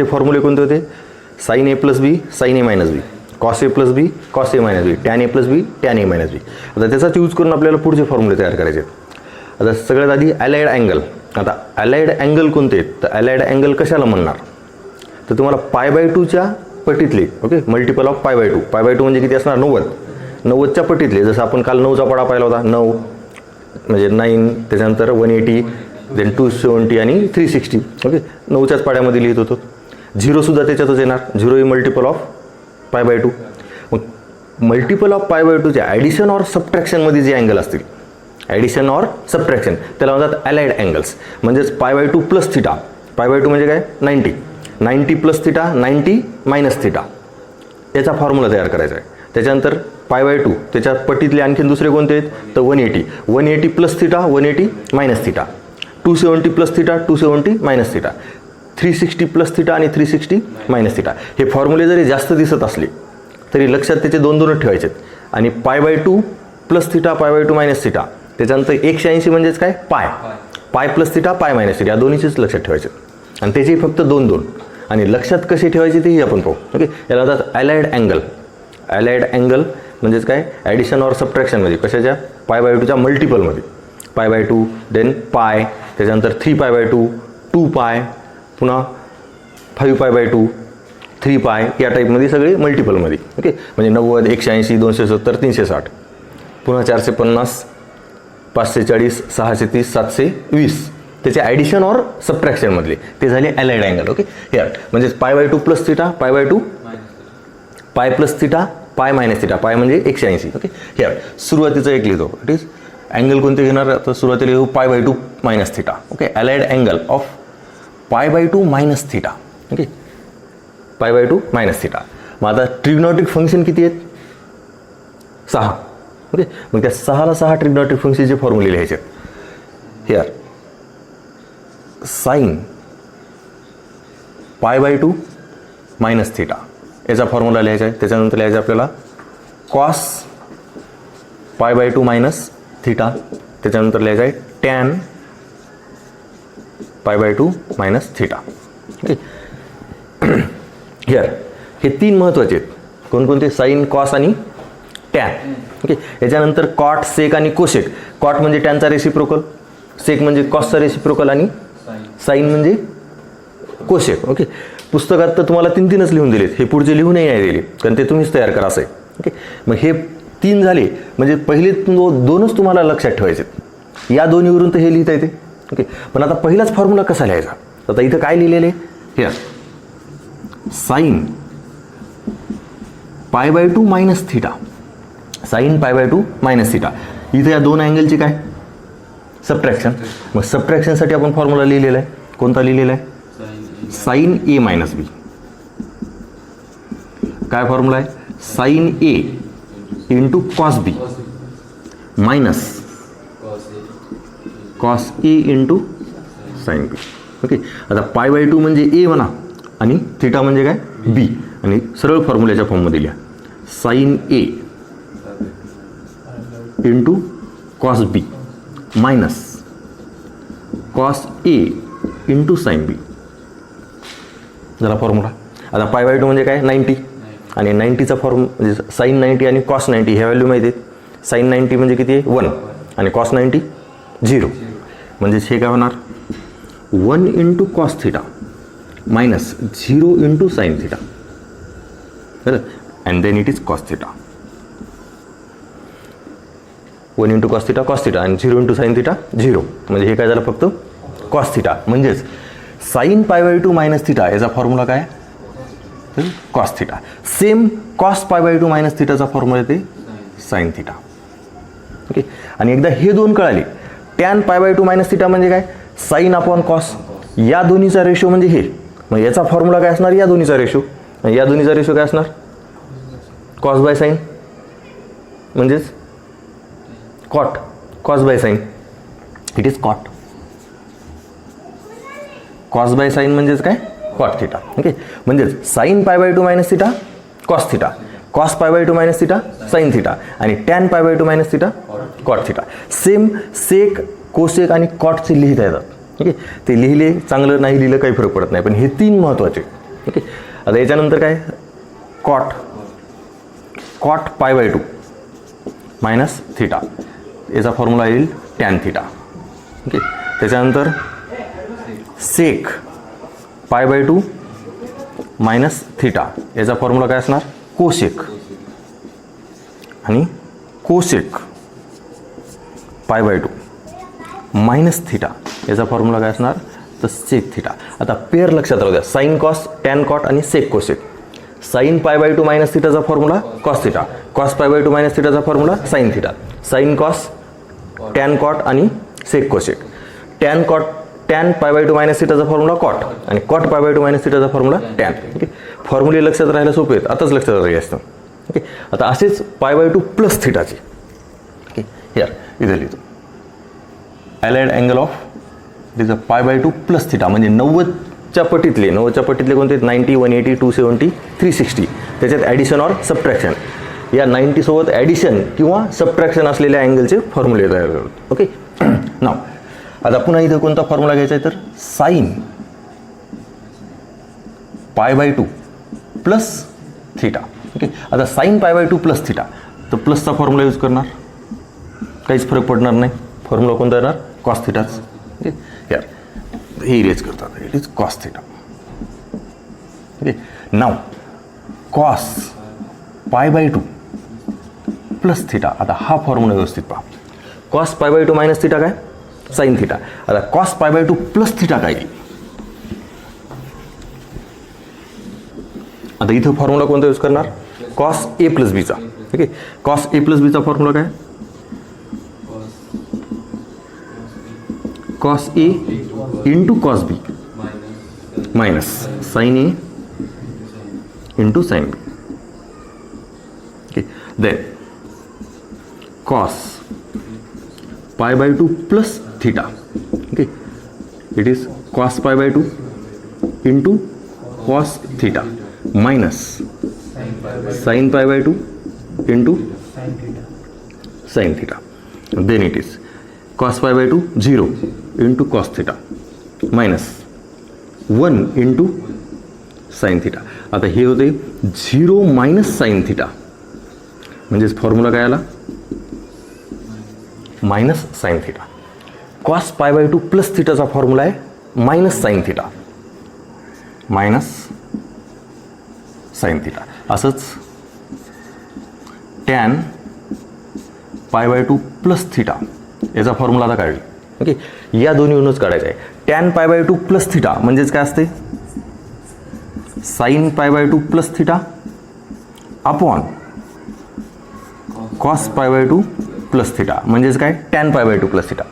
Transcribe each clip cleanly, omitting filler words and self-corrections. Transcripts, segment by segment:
ते फॉर्म्युले कोणते होते? Sign A plus B sign A minus B, cos A plus B cos A minus B, tan A plus B tan A minus बी. आता त्याचाच use करून आपल्याला पुढचे फॉर्म्युले तयार करायचे आहेत. आता सगळ्यात आधी अलाइड अँगल. आता अलाइड अँगल कोणते आहेत? तर अलाइड अँगल कशाला म्हणणार? तर तुम्हाला π/2च्या पटीतले, ओके, मल्टिपल ऑफ π/2. π/2 म्हणजे किती असणार? 90. 90च्या पटीतले, जसं आपण काल 9चा पाडा पाहिला होता, 9 म्हणजे 9, त्याच्यानंतर 180, देन 270 आणि 360, ओके, 9च्याच पाड्यामध्ये लिहित होतो. 0 सुद्धा त्याच्यातच येणार. 0 ही मल्टिपल ऑफ π/2. मग मल्टिपल ऑफ π/2च्या ॲडिशन ऑर सबट्रॅक्शनमध्ये जे अँगल असतील, ॲडिशन ऑर सबट्रॅक्शन, त्याला म्हणतात अलाइड अँगल्स. म्हणजेच π/2 प्लस थिटा. π/2 म्हणजे काय? 90. 90 प्लस थिटा, 90 मायनस थिटा, याचा फॉर्म्युला तयार करायचा आहे. त्याच्यानंतर π/2 त्याच्या पटीतले आणखीन दुसरे कोणते आहेत? तर 180. 180 plus theta, 180 minus theta, 270 plus theta, 270 minus theta, 360 plus theta आणि 360 मायनस थिटा. हे फॉर्म्युले जरी जास्त दिसत असले तरी लक्षात त्याचे 2-2 ठेवायचे आहेत. आणि π/2 प्लस थिटा, π/2 मायनस थिटा, त्याच्यानंतर 180 म्हणजेच काय? पाय प्लस थिटा, पाय मायनस थिटा, या दोन्हीचेच लक्षात ठेवायचे. आणि त्याचे फक्त 2-2. आणि लक्षात कसे ठेवायचे तेही आपण पाहू. ओके, याला म्हणतात अलाइड अँगल. अलाइड अँगल म्हणजेच काय? ॲडिशन ऑर सबट्रॅक्शनमध्ये. कशाच्या? π/2च्या मल्टिपलमध्ये. π/2, देन पाय, त्याच्यानंतर 3π/2, 2π, पुन्हा 5π/2, 3π, या टाईपमध्ये सगळे मल्टिपलमध्ये. ओके, म्हणजे 90, 180, 270, 360, पुन्हा 450, 540, 630, 720, त्याचे ॲडिशन ऑर सबट्रॅक्शनमधले ते झाले अलाइड अँगल. ओके, यार म्हणजेच π/2 प्लस थिटा, π/2 पाय प्लस थिटा, पाय मायनस थिटा, पाय म्हणजे 180. ओके, यार सुरुवातीचं एक लिहितो. इट इज अँगल कोणते घेणार? आता सुरुवातीला लिहू π/2 minus theta. Okay, allied angle of π/2 minus theta. Okay, π/2 minus theta. मग आता ट्रिग्नॉमेट्रिक फंक्शन किती आहेत? 6. ओके, मग त्या 6ला 6 ट्रिग्नॉमेट्रिक फंक्शनचे फॉर्म्युले लिहायचे आहेत. यार साइन π/2 मायनस थिटा याचा फॉर्म्युला लिहायचा आहे. त्याच्यानंतर लिहायचं आपल्याला कॉस π/2 मायनस थिटा. त्याच्यानंतर लिहायचं आहे tan π/2 minus theta. Okay, here हे 3 महत्त्वाचे आहेत. कोणकोणते? साइन, कॉस आणि टॅन. ओके, याच्यानंतर कॉट, सेक आणि कोसेक. कॉट म्हणजे टॅनचा रेसिप्रोकल, सेक म्हणजे कॉसचा रेसिप्रोकल आणि साइन म्हणजे कोसेक. ओके, पुस्तकात तर तुम्हाला 3-3च लिहून दिलेत. हे पुढचे लिहूनही नाही दिले, कारण ते तुम्हीच तयार करा असं आहे. ओके, मग हे 3 झाले म्हणजे पहिले 2च तुम्हाला लक्षात ठेवायचे. या दोन्हीवरून तर हे लिहिता येते. ओके, पण आता पहिलाच फॉर्म्युला कसा लिहायचा? आता इथं काय लिहिलेलं आहे? हे sine π/2 minus theta, sine π/2 minus theta. इथं या 2 अँगलचे काय? सबट्रॅक्शन. मग सबट्रॅक्शनसाठी आपण फॉर्म्युला लिहिलेला आहे. कोणता लिहिलेला आहे? साइन ए मायनस बी. काय फॉर्म्युला आहे? Sign A into cos B minus cos A into sine B. Okay, आता π/2 म्हणजे ए म्हणा आणि थिटा म्हणजे काय? बी. आणि सरळ फॉर्म्युल्याच्या फॉर्ममध्ये लिहा. Sign A into cos B minus cos A into sine बी झाला फॉर्म्युला. आता π/2 म्हणजे काय? 90. आणि 90चा फॉर्म म्हणजे साइन 90 आणि कॉस 90 ह्या व्हॅल्यू माहिती आहेत. साइन 90 म्हणजे किती आहे? 1 आणि कॉस 90 0. म्हणजेच हे काय होणार? 1 into cos theta minus 0 into sine theta. बरं, and then it is cos theta. 1 into cos theta आणि 0 इंटू साइन थिटा 0. म्हणजे हे काय झालं? फक्त कॉस थिटा. म्हणजेच साइन π/2 मायनस थिटा याचा फॉर्म्युला काय? तर cos theta. Same cos π/2 minus थिटाचा फॉर्म्युला येते साइन थिटा. ओके, आणि एकदा हे 2 कळाले. टॅन π/2 मायनस थिटा म्हणजे काय? Sine upon cos. या दोन्हीचा रेशो म्हणजे हे. मग याचा फॉर्म्युला काय असणार? या दोन्हीचा रेशो. या दोन्हीचा रेशो काय असणार? कॉस बाय साइन म्हणजेच cot. Cos by sine it is cot. Cos by sine म्हणजेच काय? Cot theta. ओके, म्हणजेच sine π/2 minus theta cos theta, cos π/2 minus theta sine theta आणि tan π/2 minus theta cot theta. Same sec, cosec आणि कॉटचे लिहिता येतात. Okay, ते लिहिले चांगलं नाही लिहिलं काही फरक पडत नाही, पण हे 3 महत्त्वाचे. ओके. आता याच्यानंतर काय, cot pi by 2 minus theta, याचा फॉर्म्युला येईल टॅन थिटा. ओके. त्याच्यानंतर sec pi by 2 minus theta, याचा फॉर्म्युला काय असणार, कोसेक. आणि cosec pi by 2 minus theta, याचा फॉर्म्युला काय असणार, तर सेक थिटा. आता पेअर लक्षात राहू द्या, साईन कॉस टॅन कॉट आणि sec cosec. Sine pi by 2 minus थिटाचा formula cos theta, cos pi by 2 minus थिटाचा formula sine theta. Sine cos tan cot आणि sec cosec. Tan pi by 2 minus थिटाचा formula cot आणि cot pi by 2 minus थिटाचा formula tan. Okay. फॉर्म्युले लक्षात राहायला सोपे आहेत, आताच लक्षात राहायला असतं. ओके. आता असेच पाय बाय 2 प्लस थिटाचे. ओके. हिअर इथे लिहितो, allied angle of is a pi by 2 plus theta, म्हणजे 90च्या पटीतले कोणते, 90, 180, 270, 360. त्याच्यात ॲडिशन ऑर सबट्रॅक्शन, या 90 सोबत ॲडिशन किंवा सबट्रॅक्शन असलेल्या अँगलचे फॉर्म्युले तयार करतो. ओके. नाव आता पुन्हा इथं कोणता फॉर्म्युला घ्यायचा आहे, तर sine pi by 2 plus theta. Okay. आता sine pi by 2 plus theta, तर प्लसचा फॉर्म्युला यूज करणार, काहीच फरक पडणार नाही. फॉर्म्युला कोणता येणार, कॉस थिटाच. ओके. यार हे इरेज करतात, it is cos theta. Okay. Now cos pi by 2 plus theta. आता हा फॉर्म्युला व्यवस्थित पहा, cos pi by 2 minus theta काय, साईन थिटा. आता cos pi by 2 plus theta काय, आता इथं फॉर्म्युला कोणता यूज करणार, कॉस ए प्लस बीचा. ओके. कॉस ए प्लस बीचा फॉर्म्युला काय, cos A into cos B minus sine A into sine B. Okay. Then cos pi by 2 plus theta. Okay. It is cos pi by 2 into cos theta minus sine pi by 2 into sine theta. Then it is cos pi by 2 0 into cos theta minus 1 into sine theta. आता हे होते 0 minus sine theta, म्हणजेच formula काय आला, minus sine theta. Cos pi by 2 plus थिटाचा formula आहे minus sine theta, minus sine theta. असंच tan pi by 2 plus theta, याचा फॉर्म्युला आता काढला. ओके. या दोन्हीहूनच काढायचा आहे. Tan pi by 2 plus theta म्हणजेच काय असते, sine pi by 2 plus theta upon cos pi by 2 plus theta म्हणजेच काय, tan pi by 2 plus theta.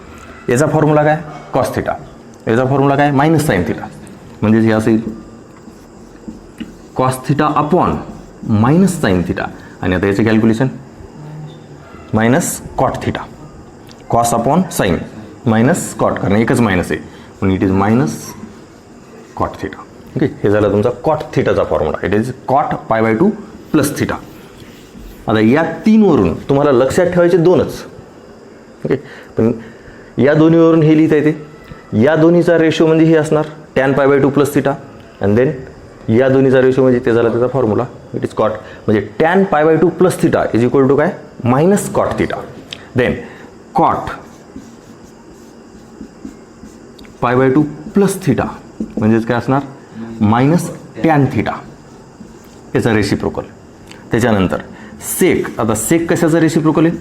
याचा फॉर्म्युला काय, कॉस थिटा. याचा फॉर्म्युला काय, मायनस साइन थिटा. म्हणजेच हे असेल cos theta upon minus sine theta. आणि आता याचे calculation minus cot theta, cos upon sine minus cot, कारण एकच मायनस आहे म्हणून it is minus cot theta. Okay. हे झालं तुमचा cot थिटाचा formula, it is cot pi by 2 plus theta. आता या 3 वरून तुम्हाला लक्षात ठेवायचे 2च. ओके. पण या दोन्हीवरून हे लिहिता येते, या दोन्हीचा रेशो म्हणजे हे असणार tan pi by 2 plus theta, and then या दोन्हीचा रेशो म्हणजे ते झाला त्याचा फॉर्म्युला, इट इज कॉट. म्हणजे tan pi by 2 plus theta is equal to काय, minus cot theta. Then cot pi by 2 plus theta म्हणजेच काय असणार, मायनस टॅन थिटा, याचा रेसिप्रोकल. त्याच्यानंतर सेक. आता सेक कशाचा रेसिप्रोकल आहे,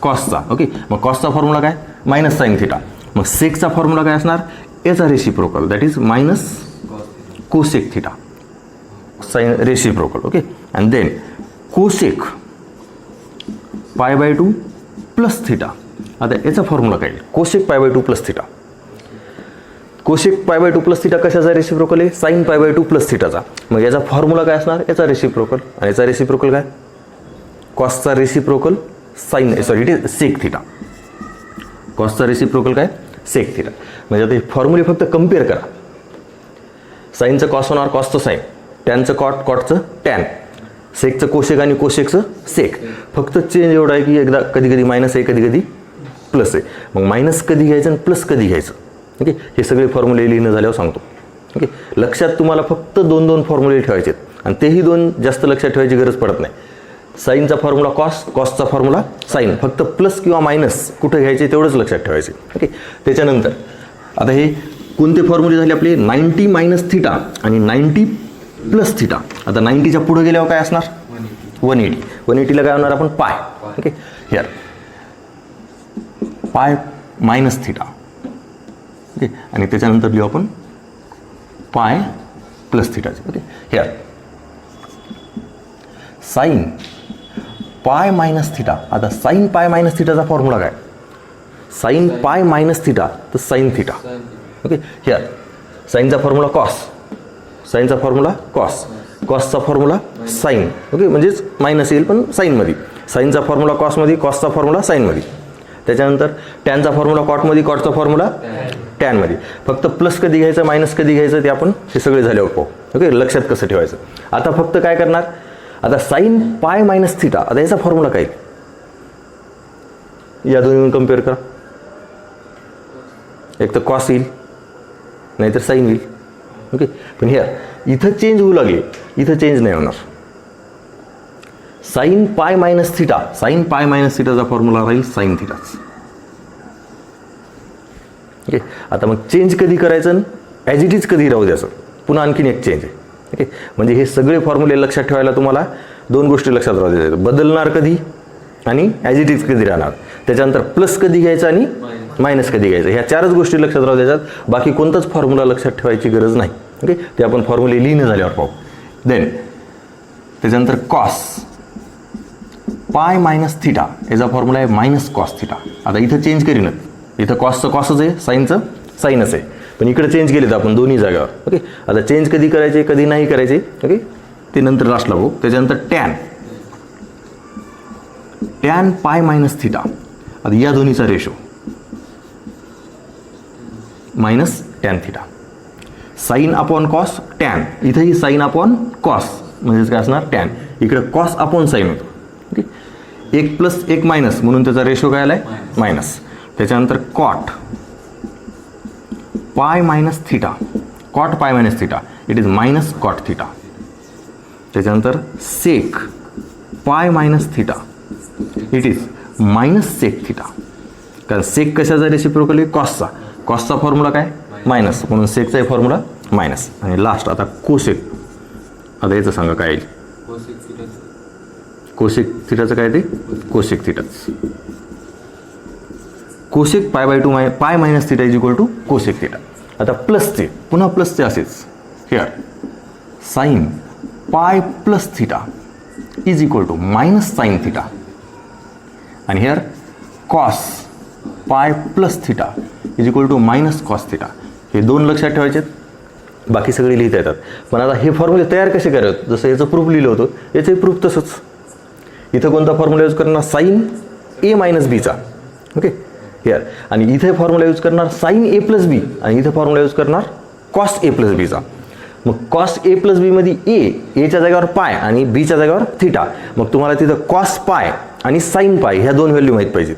कॉसचा. ओके. मग कॉसचा फॉर्म्युला काय, मायनस साइन थिटा. मग सेकचा फॉर्म्युला काय असणार, याचा reciprocal, that is minus cosec theta, sine reciprocal. Okay. And then cosec pi by 2 plus theta. आता याचा फॉर्म्युला काय, cosec pi by 2 plus theta. Cosec pi by 2 plus theta कशाचा reciprocal आहे, साइन पाय बाय 2 प्लस थिटाचा. मग याचा formula काय असणार, याचा रेसिप्रोकल. आणि याचा रेसिप्रोकल काय, कॉसचा reciprocal sine, sorry it is sec theta. कॉसचा रेसिप्रोकल काय, सेक थिटा. म्हणजे आता हे फॉर्म्युले फक्त कम्पेअर करा. साईनचं कॉस होणार कॉसचं साईन, टॅनचं कॉट, कॉटचं टॅन, सेकचं कोसेक आणि कोसेकचं सेक. फक्त चेंज एवढा आहे की एकदा कधी कधी मायनस आहे, कधी कधी प्लस आहे. मग मायनस कधी घ्यायचं आणि प्लस कधी घ्यायचं. ओके. हे सगळे फॉर्म्युले लिहिणं झाल्यावर सांगतो. ओके, लक्षात तुम्हाला फक्त 2 फॉर्म्युले ठेवायचे आहेत आणि तेही 2 जास्त लक्षात ठेवायची गरज पडत नाही. साईनचा फॉर्म्युला कॉस, कॉसचा फॉर्म्युला साईन, फक्त प्लस किंवा मायनस कुठं घ्यायचे तेवढंच लक्षात ठेवायचे. ओके, त्याच्यानंतर आता हे कोणते फॉर्म्युले झाले आपले 90 मायनस थिटा आणि 90 प्लस थिटा. आता 90च्या पुढे गेल्यावर काय असणार 180. 180ला काय होणार आपण pi. Okay, here pi minus theta. Okay, आणि त्याच्यानंतर लिहू आपण पाय प्लस थिटाचे. Okay, here sine pi minus theta. आता साईन पाय मायनस थिटाचा फॉर्म्युला काय साईन पाय मायनस थिटा तर साईन थिटा. ओके, हिअर साईनचा फॉर्म्युला कॉस, साईनचा फॉर्म्युला कॉस, कॉसचा फॉर्म्युला साईन. ओके, म्हणजेच मायनस येईल पण साईनमध्ये. साईनचा फॉर्म्युला कॉसमध्ये, कॉसचा फॉर्म्युला साईनमध्ये. त्याच्यानंतर टॅनचा फॉर्म्युला कॉटमध्ये, कॉटचा फॉर्म्युला टॅनमध्ये. फक्त प्लस कधी घ्यायचं मायनस कधी घ्यायचं ते आपण हे सगळे झाल्यावर पाहू. ओके, लक्षात कसं ठेवायचं. आता फक्त काय करणार, आता साईन पाय मायनस थिटा. आता याचा फॉर्म्युला काय या दोन्ही कम्पेअर करा. एक तर कॉस येईल नाहीतर साईन येईल. ओके, पण हिअर इथं चेंज होऊ लागले, इथं चेंज नाही होणार. Sine pi minus theta, sine pi minus थिटाचा फॉर्म्युला राहील साईन थिटाच. ओके, आता मग चेंज कधी करायचं ॲज इट इज कधी राहू द्यायचं, पुन्हा आणखीन एक चेंज आहे. ओके, म्हणजे हे सगळे फॉर्म्युले लक्षात ठेवायला तुम्हाला 2 गोष्टी लक्षात राहू द्यायचं, बदलणार कधी आणि ॲज इट इज कधी राहणार. त्याच्यानंतर प्लस कधी घ्यायचं आणि मायनस कधी घ्यायचं, ह्या 4च गोष्टी लक्षात राहू द्यायच्यात. बाकी कोणताच फॉर्म्युला लक्षात ठेवायची गरज नाही. ओके, ते आपण फॉर्म्युले लिहिणं झाल्यावर पाहू. देन त्याच्यानंतर कॉस पाय मायनस थिटा, याचा फॉर्म्युला आहे मायनस कॉस थिटा. आता इथं चेंज करीनच, इथं कॉसचं कॉसच आहे, साईनचं साईनच आहे, पण इकडे चेंज केले तर आपण दोन्ही जागावर. ओके, आता चेंज कधी करायचे कधी नाही करायचे ओके ते नंतर लास्टला बघू. त्याच्यानंतर tan, tan pi minus theta. आता या दोन्हीचा ratio minus tan theta. Sine upon cos tan, इथंही साईन अपॉन कॉस म्हणजेच काय असणार टॅन. इकडे कॉस अपॉन साईन होतो. ओके, 1 प्लस 1 मायनस म्हणून त्याचा रेशो काय आलाय मायनस. त्याच्यानंतर cot pi minus theta, cot pi minus theta it is minus cot theta. त्याच्यानंतर sec pi minus theta it is minus sec theta. कारण सेक कशाचा रेसिप्रोकल आहे कॉसचा, कॉसचा फॉर्म्युला काय मायनस म्हणून सेकचाही फॉर्म्युला मायनस. आणि लास्ट आता कोसेक. आता याचं सांगा काय येईल कोसेक थिटाचं काय ते कोसेक थिटाच. Cosec pi by 2 pi minus theta is equal to cosec theta. आता प्लसचे पुन्हा प्लसचे असेच here sine pi plus theta is equal to minus sine theta. आणि here cos pi plus theta is equal to minus cos theta. हे 2 लक्षात ठेवायचे, बाकी सगळे लिहिता येतात. पण आता हे फॉर्म्युले तयार कसे करायचे, जसं याचं प्रूफ लिहिलं होतं याचंही प्रूफ तसंच. इथं कोणता फॉर्म्युला यूज करणार साईन ए मायनस बीचा. ओके, हिअर आणि इथे फॉर्म्युला यूज करणार साईन ए प्लस बी आणि इथे फॉर्म्युला यूज करणार कॉस ए प्लस बीचा. मग कॉस ए प्लस बीमध्ये एच्या जागेवर पाय आणि बीच्या जागेवर थिटा. मग तुम्हाला तिथं कॉस पाय आणि साईन पाय ह्या 2 व्हॅल्यू माहीत पाहिजेत.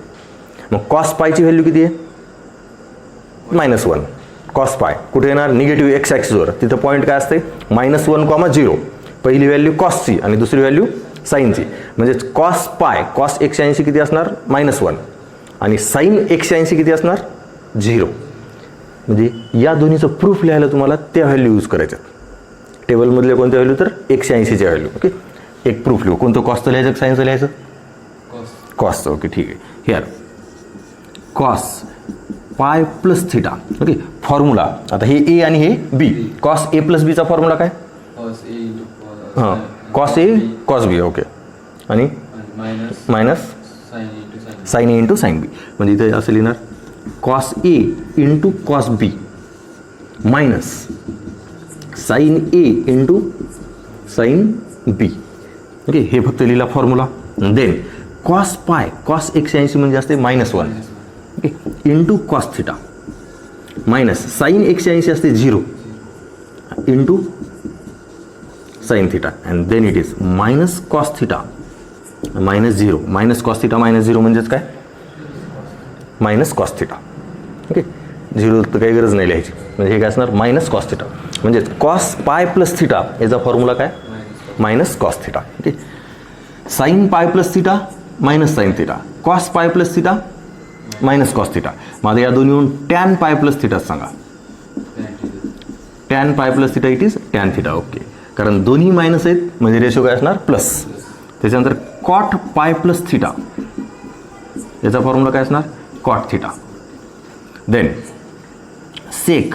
मग कॉस पायची व्हॅल्यू किती आहे -1. कॉस पाय कुठे येणार निगेटिव्ह एक्स ॲक्सिसवर, तिथं पॉईंट काय असते -1, 0. पहिली व्हॅल्यू कॉसची आणि दुसरी व्हॅल्यू साईनची. म्हणजेच कॉस पाय कॉस 180 किती असणार -1 आणि साईन 180 किती असणार 0. म्हणजे या दोन्हीचं प्रूफ लिहायला तुम्हाला त्या व्हॅल्यू यूज करायच्यात. टेबलमधले कोणत्या व्हॅल्यू तर 180च्या व्हॅल्यू. ओके, एक प्रूफ लिहू. कोणतं कॉसचं लिहायचं साईनचं लिहायचं कॉसचं. ओके ठीक आहे. Here cos pi plus theta. Okay, formula आता हे ए आणि हे बी. कॉस ए प्लस बीचा फॉर्म्युला काय हां cos A cos B. Okay, आणि minus sine A into sine B. म्हणजे इथे असं लिहिणार cos A into cos B minus sine A into sine B. Okay, हे फक्त लिहिला formula. Then cos pi cos 180 म्हणजे असते -1 okay into cos theta minus sine 180 असते 0 into sine theta and then it is minus cos theta -0. Minus cos theta -0 म्हणजेच काय minus cos theta. Okay, 0 तर काही गरज नाही लिहायची. म्हणजे हे काय असणार मायनस कॉस थिटा. म्हणजेच कॉस पाय प्लस थिटा याचा फॉर्म्युला काय minus cos theta. Okay, sine pi plus theta minus sine theta, cos pi plus theta minus cos theta. माझं या दोन्हीहून टॅन पाय प्लस थिटा सांगा. Tan pi plus theta it is tan theta. Okay, कारण दोन्ही minus आहेत म्हणजे ratio काय असणार प्लस. त्याच्यानंतर कॉट पाय प्लस थिटा याचा फॉर्म्युला काय असणार cot theta. Then sec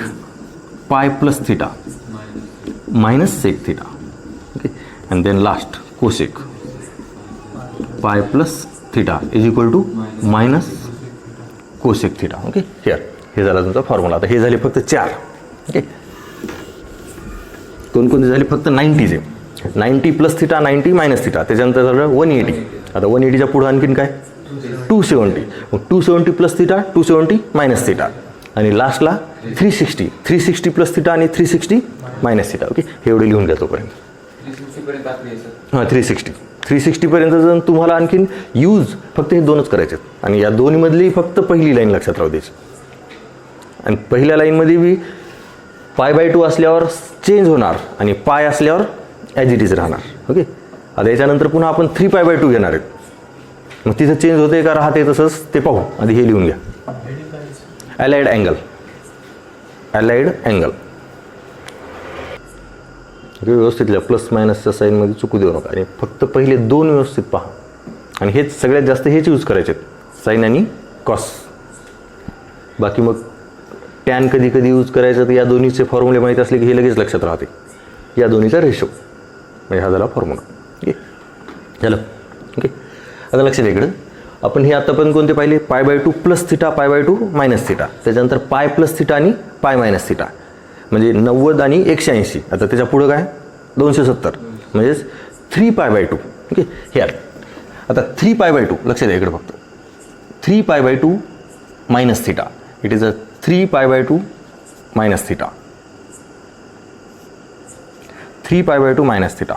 pi plus theta minus sec theta. Okay, and then last cosec pi plus theta is equal to minus cosec theta. Okay, here हे झालं तुमचा formula. आता हे झाले फक्त 4. ओके, कोणकोणते झाले फक्त 90चे. 90 प्लस थिटा 90 मायनस थिटा, त्याच्यानंतर झालं 180. आता 180च्या पुढं आणखीन काय 270. मग 270 प्लस थिटा 270 मायनस थिटा आणि लास्टला 360. 360 प्लस थिटा आणि 360 मायनस थिटा. ओके, हे एवढे लिहून घ्या तोपर्यंत. 360 पर्यंत जर तुम्हाला आणखीन यूज फक्त हे दोनच करायचे आणि या दोन्हीमधली फक्त पहिली लाईन लक्षात राहू द्यायची. आणि पहिल्या लाईनमध्ये बी π/2 असल्यावर चेंज होणार आणि पाय असल्यावर ॲज इट इज राहणार. ओके, आता याच्यानंतर पुन्हा आपण 3π/2 घेणार आहेत. मग तिथं चेंज होते का राहते तसंच ते पाहू. आधी हे लिहून घ्या. Allied angle. व्यवस्थित लिहा, प्लस मायनसच्या साईनमध्ये चुकू देऊ नका आणि फक्त पहिले 2 व्यवस्थित पहा. आणि हेच सगळ्यात जास्त हेच यूज करायचे साईन आणि कॉस. बाकी मग टॅन कधी कधी यूज करायचं तर या दोन्हीचे फॉर्म्युले माहीत असले की हे लगेच लक्षात राहते. या दोन्हीचा रेशो म्हणजे हा झाला फॉर्म्युला. ओके, झालं. ओके, आता लक्षात इकडं आपण हे आतापर्यंत कोणते पाहिले π/2 प्लस थिटा π/2 मायनस थिटा, त्याच्यानंतर पाय प्लस थिटा आणि पाय मायनस थिटा म्हणजे 90 आणि 180. आता त्याच्या पुढं काय 270 म्हणजेच 3π/2. ओके, हे आता 3π/2 लक्षात द्या इकडे फक्त 3π/2 minus theta it is a 3π/2 minus theta. 3π/2 minus theta.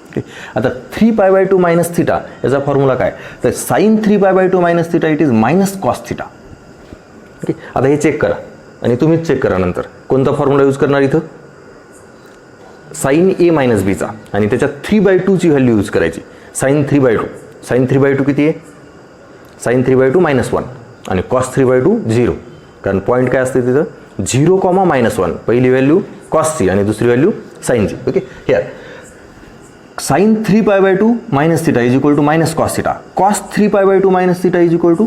Okay, आता 3π/2 मायनस थिटा याचा फॉर्म्युला काय तर sine 3π/2 minus theta it is minus cos theta. Okay, आता हे चेक करा आणि तुम्हीच चेक करा नंतर कोणता फॉर्म्युला यूज करणार इथं साईन ए मायनस बीचा आणि त्याच्यात 3/2ची व्हॅल्यू यूज करायची. साईन 3/2 किती आहे साईन 3/2 -1 आणि कॉस 3/2 0. कारण पॉईंट काय असते तिथं 0, -1. पहिली व्हॅल्यू कॉसची आणि दुसरी व्हॅल्यू साईनची. Okay, here sine 3π/2 minus theta is equal to minus cos theta. Cos 3π/2 minus theta is equal to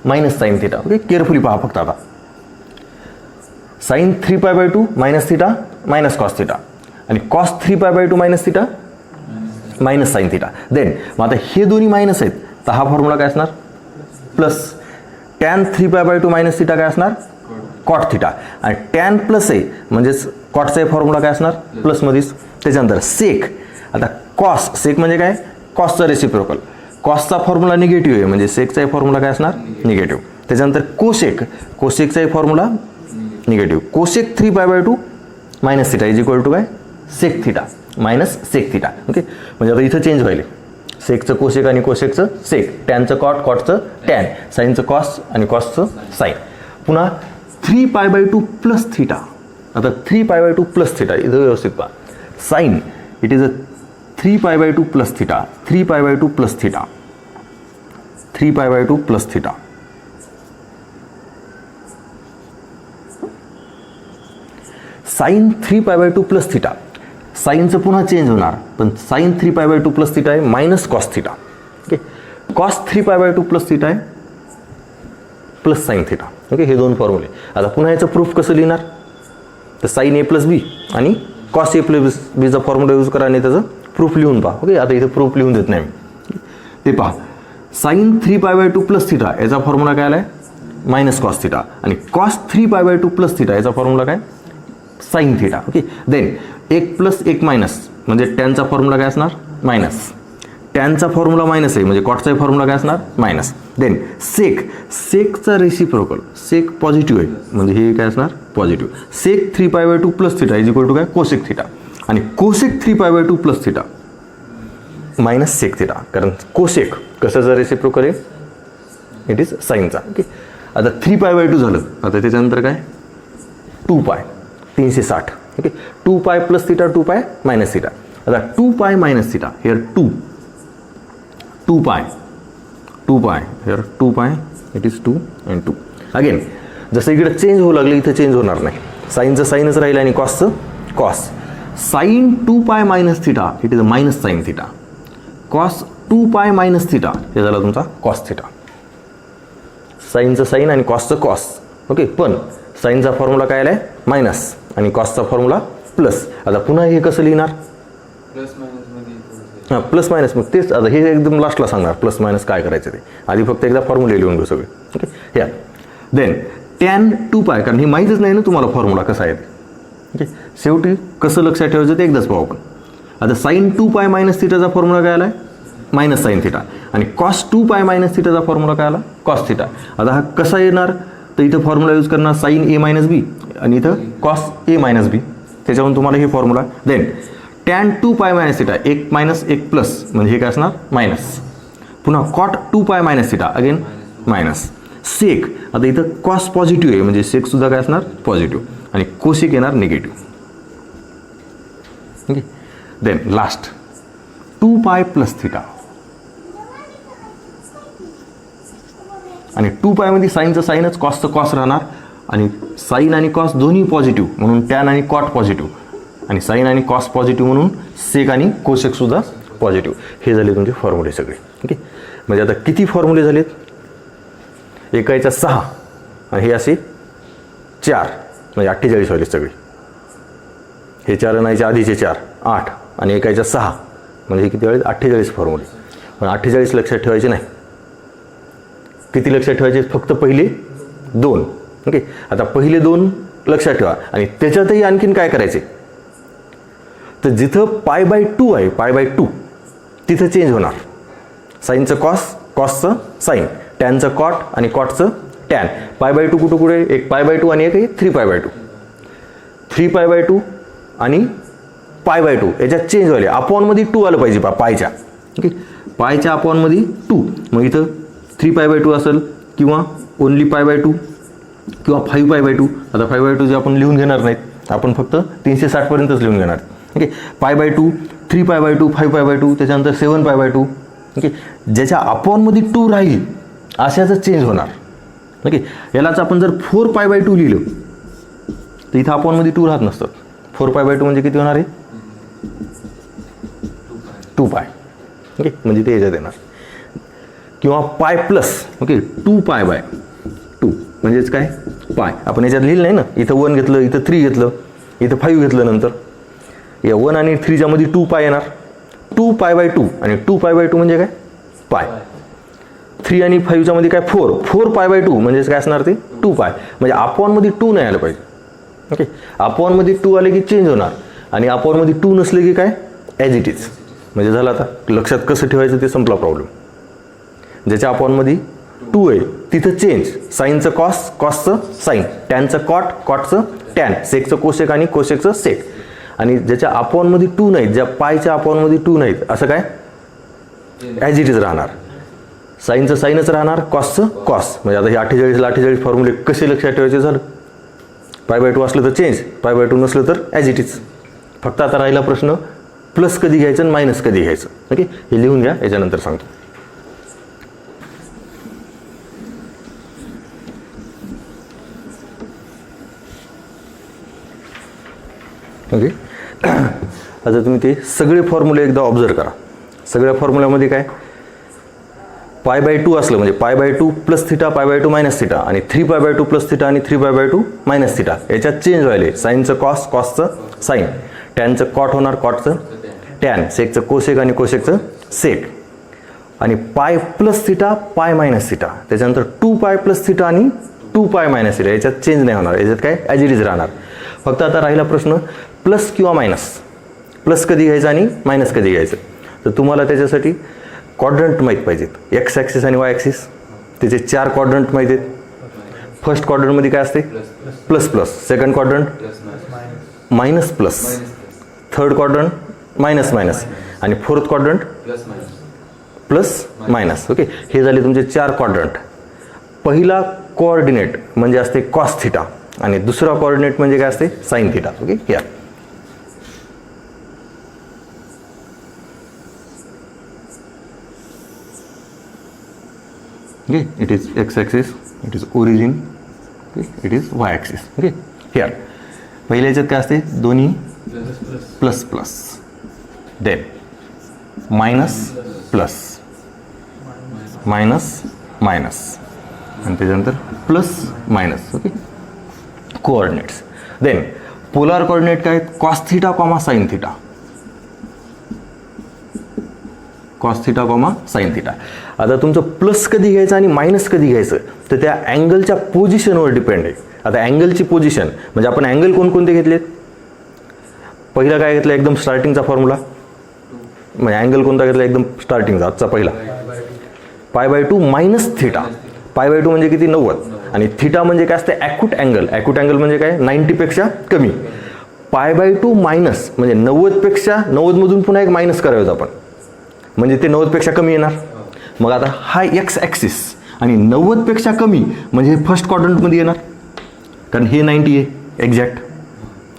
minus sine theta. Okay, carefully पहा फक्त आता sine 3π/2 minus theta minus cos theta आणि cos 3π/2 minus theta minus sine theta. Then मग आता हे दोन्ही minus आहेत तर हा फॉर्म्युला काय असणार प्लस. टॅन 3π/2 मायनस थिटा काय असणार कॉट थिटा आणि टॅन प्लस आहे म्हणजेच कॉटचा फॉर्म्युला काय असणार प्लसमध्येच. त्याच्यानंतर सेक. आता कॉस सेक म्हणजे काय कॉसचा रेसिप्रोकल. कॉसचा फॉर्म्युला निगेटिव्ह आहे म्हणजे सेकचा फॉर्म्युला काय असणार निगेटिव्ह. त्याच्यानंतर कोसेकचा formula negative. Cosec 3π/2 minus theta is equal to काय sec theta minus sec theta. Okay, म्हणजे आता इथं चेंज व्हायले सेकचं कोसेक आणि कोसेकचं सेक, टॅनचं कॉट कॉटचं टॅन, साईनचं कॉस आणि कॉसचं साईन. पुन्हा 3π/2 प्लस थिटा. आता 3π/2 प्लस थिटा इथं व्यवस्थित पहा. Sine it is a 3π/2 plus theta. 3π/2 plus theta 3π/2 plus theta. Sine 3π/2 plus theta. साईनचं पुन्हा चेंज होणार पण साईन 3π/2 प्लस थिटा आहे minus cos theta. Okay, cos 3π/2 plus theta आहे प्लस साईन थिटा. ओके, हे दोन फॉर्म्युले. आता पुन्हा याचं प्रूफ कसं लिहिणार तर साईन ए प्लस बी आणि कॉस ए प्लस बीचा फॉर्म्युला यूज करा आणि त्याचं प्रूफ लिहून पहा. ओके, आता इथं प्रूफ लिहून देत नाही मी ते पहा. साईन 3π/2 प्लस थिटा याचा फॉर्म्युला काय आला आहे मायनस कॉस थिटा आणि कॉस 3π/2 प्लस थिटा याचा फॉर्म्युला काय sine theta. Okay, then 1 plus 1 minus म्हणजे टॅनचा फॉर्म्युला काय असणार मायनस. टॅनचा फॉर्म्युला मायनस आहे म्हणजे कॉटचा फॉर्म्युला काय असणार मायनस. देन सेकचा रेसिप्रोकल सेक पॉझिटिव्ह आहे म्हणजे हे काय असणार positive. Sec 3π/2 plus theta is equal to काय कोसेक थिटा आणि cosec 3π/2 plus theta minus sec theta. कारण कोसेक कशाचा रेसिप्रोकल आहे इट इज साईनचा. ओके, आता 3π/2 झालं. आता त्याच्यानंतर काय 2π 360. ओके, 2 पाय plus theta, 2 pi minus theta. आता 2 पाय मायनस थिटा, हिअर 2 पाय, हिअर 2 पाय, इट इज 2 अँड 2. अगेन जसं इकडे चेंज होऊ लागलं, इथं चेंज होणार नाही. साईनचं साईनच राहील आणि कॉसचं cos. Sine 2 pi minus theta, it is uh minus sine theta. Cos 2 pi minus theta, हे झालं तुमचा कॉस थिटा. साईनचं साईन आणि कॉसचं कॉस. ओके, पण साईनचा फॉर्म्युला काय आलाय मायनस आणि कॉसचा फॉर्म्युला प्लस. आता पुन्हा हे कसं लिहिणार? हां, प्लस मायनस. मग तेच आता हे एकदम लास्टला सांगणार प्लस मायनस काय करायचं ते. आधी फक्त एकदा फॉर्म्युले लिहून घेऊ सगळे. ओके, या देन टॅन 2 पाय, कारण हे माहीतच नाही ना तुम्हाला फॉर्म्युला कसा आहे ते. ओके, शेवटी कसं लक्षात ठेवायचं ते एकदाच पाहू आपण. आता साईन 2 पाय मायनस थिटाचा फॉर्म्युला काय आला आहे? Minus sine theta. आणि कॉस 2 पाय मायनस थिटाचा फॉर्म्युला काय आला? Cos theta. आता हा कसा येणार? तर इथं फॉर्म्युला यूज करणार साईन ए मायनस बी आणि इथं कॉस ए मायनस बी. त्याच्यावरून तुम्हाला हे formula. Then tan 2 pi minus theta, 1 minus 1 plus, म्हणजे हे काय असणार मायनस. पुन्हा cot 2 pi minus theta, again minus. Sec, आता इथं कॉस पॉझिटिव्ह आहे म्हणजे सेक सुद्धा काय असणार पॉझिटिव्ह आणि कोसेक येणार निगेटिव्ह. ओके, देन लास्ट 2 पाय प्लस थिटा आणि 2 पायमध्ये साईनचं साईनच, कॉसचं कॉस राहणार आणि साईन आणि कॉस दोन्ही पॉझिटिव्ह म्हणून टॅन आणि कॉट पॉझिटिव्ह आणि साईन आणि कॉस पॉझिटिव्ह म्हणून सेक आणि कोसेक सुद्धा पॉझिटिव्ह. हे झाले तुमचे फॉर्म्युले सगळे. ओके, म्हणजे आता किती फॉर्म्युले झालेत? एकाच्या 6 आणि हे असे 4, म्हणजे 48 झाले सगळे. हे 4 आणायच्या आधीचे 4, 8 आणि एकाच्या 6, म्हणजे किती वेळेस 48 फॉर्म्युले. पण 48 लक्षात ठेवायचे नाही. किती लक्षात ठेवायचे? फक्त पहिले 2. ओके, आता पहिले 2 लक्षात ठेवा आणि त्याच्यातही आणखीन काय करायचे? तर जिथं पाय बाय 2 आहे, पाय बाय 2 तिथं चेंज होणार. साईनचं कॉस, कॉसचं साईन, टॅनचं कॉट आणि कॉटचं टॅन. पाय बाय 2 कुठं कुठे? एक पाय बाय 2 आणि एक आहे 3 पाय बाय 2. 3 पाय बाय 2 आणि पाय बाय 2 याच्यात चेंज व्हायले. अपॉनमध्ये 2 आलं पाहिजे पायच्या. ओके, पायच्या अपॉनमध्ये 2. मग इथं 3 पाय बाय 2 असेल किंवा ओनली पाय बाय 2 किंवा 5 पाय बाय 2. आता 5 बाय 2 जे आपण लिहून घेणार नाहीत, आपण फक्त 360 पर्यंतच लिहून घेणार. ओके, पाय बाय 2, 3 पाय बाय 2, 5 पाय बाय 2, त्याच्यानंतर 7 पाय बाय 2. ओके, ज्याच्या अपॉनमध्ये 2 राहील अशाचं चेंज होणार. ओके, यालाच आपण जर 4 पाय बाय 2 लिहिलं तर इथं अपॉनमध्ये 2 राहत नसतं. 4 पाय बाय 2 म्हणजे किती होणार आहे? 2 पाय. ओके, म्हणजे ते याच्यात येणार. किंवा पाय प्लस. ओके, 2 पाय बाय 2 म्हणजेच काय पाय. आपण याच्यात लिहिलं नाही ना, इथं 1 घेतलं, इथं 3 घेतलं, इथं 5 घेतलं. नंतर या 1 आणि 3च्या मध्ये 2 पाय येणार. 2 पाय बाय 2 आणि 2 पाय बाय 2 म्हणजे काय पाय. 3 आणि 5च्या मध्ये काय 4 पाय बाय 2 म्हणजेच काय असणार ते 2 पाय. म्हणजे अपॉनमध्ये 2 नाही आलं पाहिजे. ओके, अपॉनमध्ये 2 आले की चेंज होणार आणि अपॉनमध्ये 2 नसले की काय ॲज इट इज. म्हणजे झालं. आता लक्षात कसं ठेवायचं ते संपला प्रॉब्लेम. ज्याच्या अपॉनमध्ये 2 आहे तिथं चेंज. साईनचं कॉस, कॉसचं साईन, टॅनचं कॉट, कॉटचं टॅन, सेकचं कोसेक आणि कोसेकचं सेक. आणि ज्याच्या अपॉनमध्ये 2 नाहीत, ज्या पायच्या अपॉनमध्ये 2 नाहीत, असं काय ॲज इट इज राहणार. साईनचं साईनच राहणार, कॉसचं कॉस. म्हणजे आता हे 48ला 48 फॉर्म्युले कसे लक्षात ठेवायचे झालं? पाय बाय 2 असलं तर चेंज, पाय बाय 2 नसलं तर ॲज इट इज. फक्त आता राहिला प्रश्न प्लस कधी घ्यायचं आणि मायनस कधी घ्यायचं. ओके, हे लिहून घ्या, याच्यानंतर सांगतो. ओके, आता तुम्ही ते सगळे फॉर्म्युले एकदा ऑब्झर्व करा. सगळ्या फॉर्म्युल्यामध्ये काय पाय बाय 2 असलं म्हणजे पाय बाय 2 प्लस थिटा, पाय बाय 2 मायनस थिटा आणि 3 पाय बाय 2 प्लस थिटा आणि 3 पाय बाय 2 मायनस थिटा. याच्यात चेंज व्हायले. साईनचं कॉस, कॉसचं साईन, टॅनचं कॉट होणार, कॉटचं टॅन, सेकचं कोसेक आणि कोसेकचं सेक. आणि पाय प्लस थिटा, पाय मायनस थिटा, त्याच्यानंतर 2 पाय प्लस थिटा आणि 2 पाय मायनस थिटा. याच्यात चेंज नाही होणार, याच्यात काय ॲज इट इज राहणार. फक्त आता राहिला प्रश्न प्लस किंवा मायनस. प्लस कधी घ्यायचं आणि मायनस कधी घ्यायचं. तर तुम्हाला त्याच्यासाठी क्वाड्रंट माहीत पाहिजेत. एक्स ॲक्सिस आणि वाय ॲक्सिस, त्याचे 4 क्वाड्रंट माहीत आहेत. फर्स्ट क्वाड्रंटमध्ये काय असते plus plus, second quadrant minus plus, third quadrant minus minus आणि fourth quadrant plus minus. Okay, हे झाले तुमचे 4 क्वाड्रंट. पहिला कोऑर्डिनेट म्हणजे असते कॉस थिटा. आणि दुसरा कोऑर्डिनेट म्हणजे काय असते साइन थिटा. ओके या okay, it is x-axis, it is origin, okay, it is y-axis. okay here पहिल्या याच्यात काय असते दोन्ही plus plus then minus plus minus minus आणि त्याच्यानंतर plus minus. Okay coordinates. Then polar coordinate काय cos theta comma sine theta, cos theta comma sine theta. आता तुमचं प्लस कधी घ्यायचं आणि मायनस कधी घ्यायचं तर त्या अँगलच्या पोझिशनवर डिपेंड आहे. आता अँगलची पोझिशन म्हणजे आपण अँगल कोणकोणते घेतलेत. पहिला काय घेतलं एकदम स्टार्टिंगचा फॉर्म्युला म्हणजे अँगल कोणता घेतला एकदम स्टार्टिंगचा आजचा पहिला π/2 मायनस थिटा. π/2 म्हणजे किती 90 आणि थिटा म्हणजे काय असते ॲक्यूट अँगल. ॲक्यूट अँगल म्हणजे काय 90 पेक्षा कमी. π/2 मायनस म्हणजे 90 पेक्षा 90 मधून पुन्हा एक मायनस करायचं आपण म्हणजे ते 90 पेक्षा कमी येणार. मग आता हा एक्स ॲक्सिस आणि 90 पेक्षा कमी म्हणजे हे फर्स्ट क्वाड्रंटमध्ये येणार कारण हे 90 आहे एक्झॅक्ट.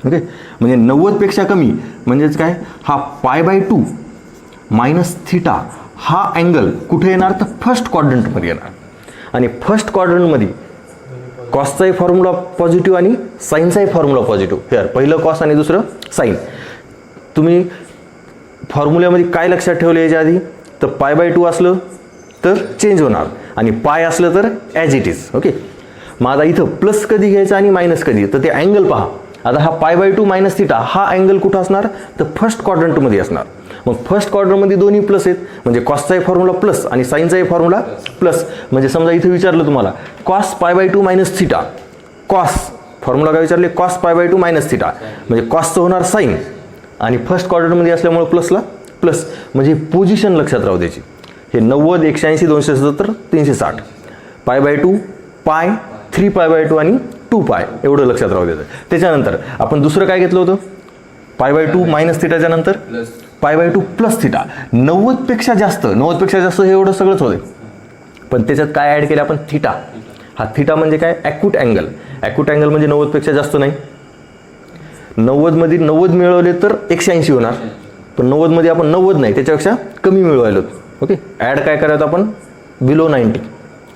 ओके म्हणजे 90 पेक्षा कमी म्हणजेच काय हा π/2 मायनस थिटा हा अँगल कुठे येणार तर फर्स्ट क्वाड्रंटमध्ये येणार. आणि फर्स्ट क्वाड्रंटमध्ये कॉसचाही फॉर्म्युला पॉझिटिव्ह आणि साईनचाही फॉर्म्युला पॉझिटिव्ह. हेअर पहिलं कॉस आणि दुसरं साईन. तुम्ही फॉर्म्युल्यामध्ये काय लक्षात ठेवलं याच्या आधी तर π/2 असलं तर चेंज होणार आणि पाय असलं तर ॲज इट इज. ओके मग आता इथं प्लस कधी घ्यायचं आणि मायनस कधी तर ते अँगल पहा. आता हा π/2 मायनस थिटा हा अँगल कुठं असणार तर फर्स्ट क्वाड्रंटमध्ये असणार. मग फर्स्ट क्वाड्रंटमध्ये दोन्ही प्लस आहेत म्हणजे कॉसचाही फॉर्म्युला प्लस आणि साईनचाही फॉर्म्युला प्लस. म्हणजे समजा इथं विचारलं तुम्हाला cos π/2 minus theta, cos formula काय विचारले कॉस π/2 मायनस थिटा म्हणजे कॉसचं होणार साईन आणि फर्स्ट क्वाड्रंटमध्ये असल्यामुळे प्लसला प्लस म्हणजे पोझिशन लक्षात राहू द्यायची. हे 90 180 270 360 π/2 पाय 3π/2 आणि 2π एवढं लक्षात राहू द्यायचं. त्याच्यानंतर आपण दुसरं काय घेतलं होतं π/2 मायनस थिटाच्या नंतर π/2 प्लस थिटा. 90 पेक्षा जास्त हे एवढं सगळंच होते पण त्याच्यात काय ॲड केलं आपण थिटा. हा थिटा म्हणजे काय ॲक्यूट अँगल. ॲक्यूट अँगल म्हणजे 90 पेक्षा जास्त नाही. 90 मध्ये 90 मिळवले तर 180 होणार पण 90 मध्ये आपण 90 नाही त्याच्यापेक्षा कमी मिळवायलो. ओके ॲड काय करायचं आपण बिलो 90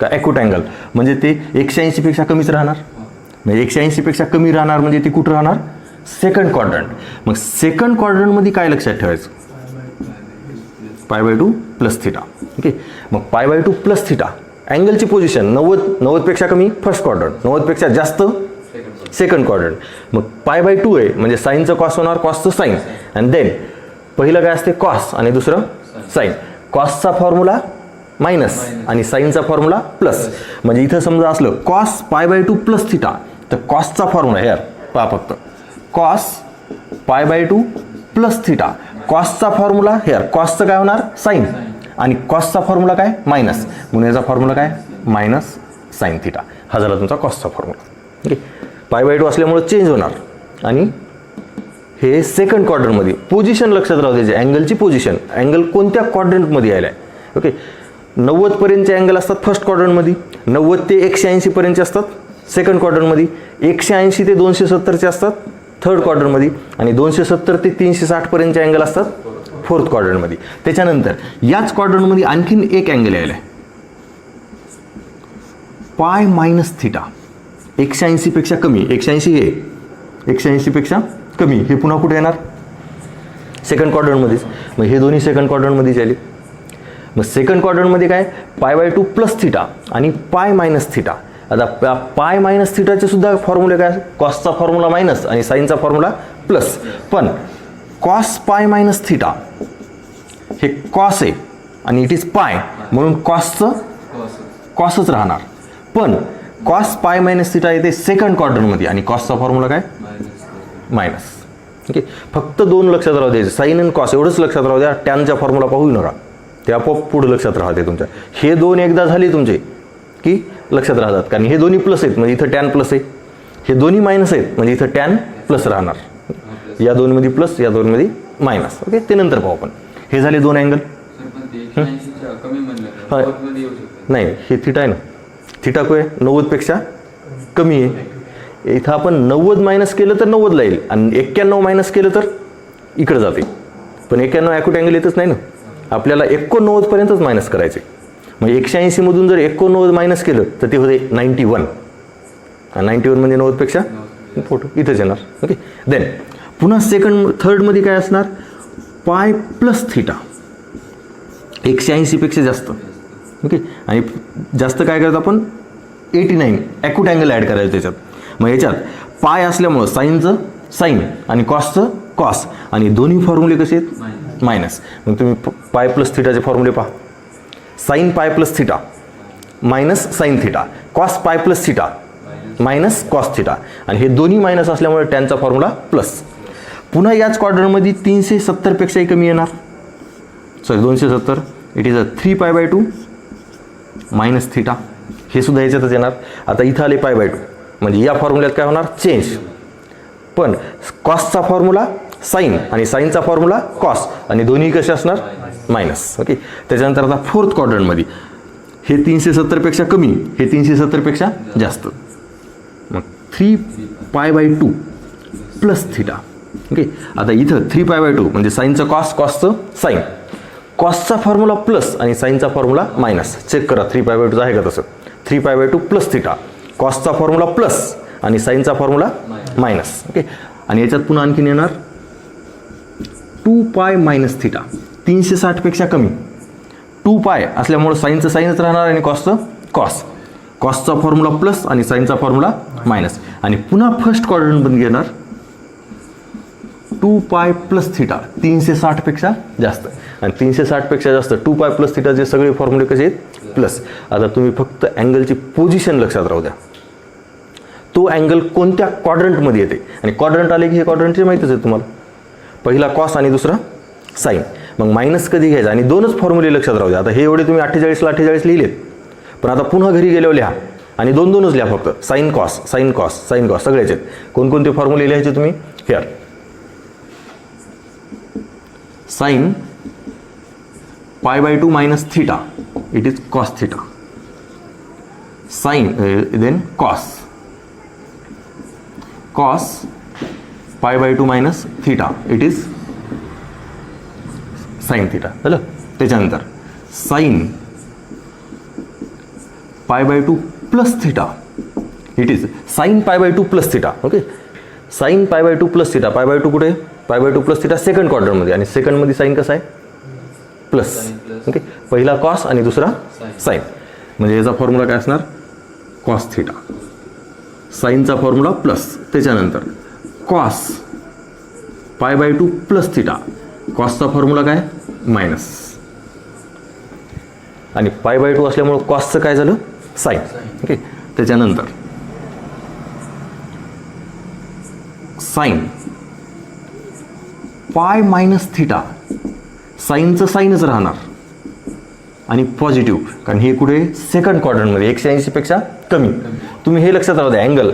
का ॲक्यूट अँगल म्हणजे ते 180 पेक्षा कमीच राहणार म्हणजे 180 पेक्षा कमी राहणार म्हणजे ते कुठं राहणार सेकंड क्वाड्रंट. मग सेकंड क्वाड्रंटमध्ये काय लक्षात ठेवायचं π/2 प्लस थिटा. ओके मग π/2 प्लस थिटा अँगलची पोझिशन 90 पेक्षा कमी फर्स्ट क्वाड्रंट 90 पेक्षा जास्त सेकंड क्वाड्रंट. मग π/2 आहे म्हणजे साईनचं कॉस होणार कॉसचं साईन आणि देन पहिलं काय असते कॉस आणि दुसरं साईन. कॉसचा फॉर्म्युला मायनस आणि साईनचा फॉर्म्युला प्लस. म्हणजे इथं समजा असलं कॉस π/2 प्लस थिटा तर कॉसचा फॉर्म्युला हेअर पहा फक्त कॉस π/2 प्लस थिटा. कॉसचा फॉर्म्युला हेअर कॉसचं काय होणार साईन आणि कॉसचा फॉर्म्युला काय मायनस म्हणून याचा फॉर्म्युला काय मायनस साईन थिटा. हा झाला तुमचा कॉसचा फॉर्म्युला. ओके π/2 असल्यामुळे चेंज होणार आणि हे सेकंड क्वाड्रंटमध्ये पोझिशन लक्षात राहू द्यायचे अँगलची पोझिशन अँगल कोणत्या क्वाड्रंटमध्ये यायला आहे. ओके 90 पर्यंतचे अँगल असतात फर्स्ट क्वाड्रंटमध्ये 90 ते 180 पर्यंतचे असतात सेकंड क्वाड्रंटमध्ये 180 ते 270चे असतात थर्ड क्वाड्रंटमध्ये आणि 270 ते 360 पर्यंतचे अँगल असतात फोर्थ क्वाड्रंटमध्ये. त्याच्यानंतर याच क्वाड्रंटमध्ये आणखीन एक अँगल यायला आहे पाय मायनस थिटा 180 पेक्षा कमी 180 हे 180 पेक्षा कमी हे पुन्हा कुठे येणार सेकंड क्वाड्रंटमध्येच. मग हे दोन्ही सेकंड क्वाड्रंटमध्येच आले. मग सेकंड क्वाड्रंटमध्ये काय π/2 प्लस थिटा आणि पाय मायनस थिटा. आता पाय मायनस थिटाचे सुद्धा फॉर्म्युले काय कॉसचा फॉर्म्युला मायनस आणि साईनचा फॉर्म्युला प्लस. पण कॉस पाय मायनस थिटा हे कॉस आहे आणि इट इज पाय म्हणून कॉसच राहणार. पण कॉस पाय मायनस थिटा येते सेकंड क्वाड्रंटमध्ये आणि कॉसचा फॉर्म्युला काय मायनस. ओके फक्त दोन लक्षात राहू द्यायचे साईन आणि कॉस एवढंच लक्षात राहू द्या. टॅनचा फॉर्म्युला पाहू नका ते आपोआप पुढे लक्षात राहते तुमच्या. हे दोन एकदा झाले तुमचे की लक्षात राहतात कारण हे दोन्ही प्लस आहेत म्हणजे इथं टॅन प्लस आहे. हे दोन्ही मायनस आहेत म्हणजे इथं टॅन प्लस राहणार. या दोनमध्ये प्लस या दोनमध्ये मायनस. ओके ते नंतर पाहू आपण. हे झाले दोन अँगल. नाही हे थिटा आहे ना थिटा काय 90 पेक्षा कमी आहे इथं आपण 90 मायनस केलं तर 90ला येईल आणि 91 मायनस केलं तर इकडे जाते. पण 91 ॲक्यूट अँगल येतच नाही ना, आपल्याला 89 पर्यंतच मायनस करायचे. मग 180 मधून जर 89 मायनस केलं तर ते होते 91. 91 म्हणजे 90 पेक्षा फोटो इथंच येणार. ओके. देन पुन्हा थर्डमध्ये काय असणार, पाय प्लस थिटा, 180 पेक्षा जास्त. ओके. आणि जास्त काय करतो आपण, 89 ॲक्यूट अँगल ॲड करायचं त्याच्यात. मग याच्यात पाय असल्यामुळं साईनचं साईन आणि कॉसचं कॉस, आणि दोन्ही फॉर्म्युले कसे आहेत, मायनस. मग तुम्ही पाय प्लस थिटाचे फॉर्म्युले पहा. Sine pi plus theta minus sine theta, cos pi plus theta minus cos theta, आणि हे दोन्ही मायनस असल्यामुळे टॅनचा फॉर्म्युला प्लस. पुन्हा याच क्वाड्रंटमध्ये 370 पेक्षाही कमी येणार, sorry 270. It is a 3π/2 minus theta, हे सुद्धा याच्यातच येणार. आता इथं आले π/2 म्हणजे या फॉर्म्युल्यात काय होणार, चेंज. पण कॉसचा फॉर्म्युला साईन आणि साईनचा फॉर्म्युला कॉस, आणि दोन्ही कसे असणार, मायनस. ओके. त्याच्यानंतर आता फोर्थ क्वाड्रंटमध्ये हे 370 पेक्षा कमी, हे 370 पेक्षा जास्त. मग 3π/2 प्लस थिटा. ओके. आता इथं 3π/2 म्हणजे साईनचं कॉस, कॉसचं साईन, कॉसचा फॉर्म्युला प्लस आणि साईनचा फॉर्म्युला मायनस. चेक करा 3π/2 आहे का तसं. 3π/2 प्लस थिटा, कॉसचा फॉर्म्युला प्लस आणि साईनचा फॉर्म्युला मायनस. ओके. आणि याच्यात पुन्हा आणखीन येणार 2π मायनस थिटा, 360 पेक्षा कमी. 2π असल्यामुळं साईनचं साईनच राहणार आणि कॉसचं कॉस, कॉसचा फॉर्म्युला प्लस आणि साईनचा फॉर्म्युला मायनस. आणि पुन्हा फर्स्ट क्वाड्रंटमध्ये घेणार 2π प्लस थिटा, 360 पेक्षा जास्त. आणि 360 पेक्षा जास्त 2π प्लस थिटाचे सगळे फॉर्म्युले कसे आहेत, प्लस. आता तुम्ही फक्त अँगलची पोझिशन लक्षात राहू द्या, तो अँगल कोणत्या क्वाड्रंटमध्ये येते. आणि क्वाड्रंट आले की हे क्वाड्रंटचे माहीतच आहे तुम्हाला, पहिला कॉस आणि दुसरा साईन. मग मायनस कधी घ्यायचा, आणि दोनच फॉर्म्युले लक्षात राहू द्या. आता हे एवढे तुम्ही 48ला 48 लिहिलेत, पण आता पुन्हा घरी गेल्यावर लिहा आणि दोनच लिहा फक्त, sine cos sine cos sine cos सगळ्याचे. कोणकोणते फॉर्म्युले लिहायचे तुम्ही, here sine π/2 minus theta, it is cos theta. Sine then cos π/2 minus theta, it is sine theta. झालं. त्याच्यानंतर sine π/2 plus theta, it is sine π/2 plus theta. Okay. Sine π/2 plus theta, π/2 कुठे, π/2 plus theta second क्वाड्रंटमध्ये, आणि सेकंडमध्ये sine कसा आहे, plus. Okay. पहिला cos आणि दुसरा साईन, म्हणजे याचा फॉर्म्युला काय असणार, कॉस थिटा. साईनचा फॉर्म्युला प्लस. त्याच्यानंतर कॉस π/2 प्लस थिटा, कॉसचा फॉर्म्युला काय, मायनस. आणि π/2 असल्यामुळं कॉसचं काय झालं, साईन. ओके. त्याच्यानंतर साईन पाय मायनस थिटा, साईनचं साईनच राहणार आणि पॉझिटिव्ह, कारण हे कुठे, सेकंड क्वाड्रंटमध्ये 180 पेक्षा कमी. तुम्ही हे लक्षात राहू द्या, अँगल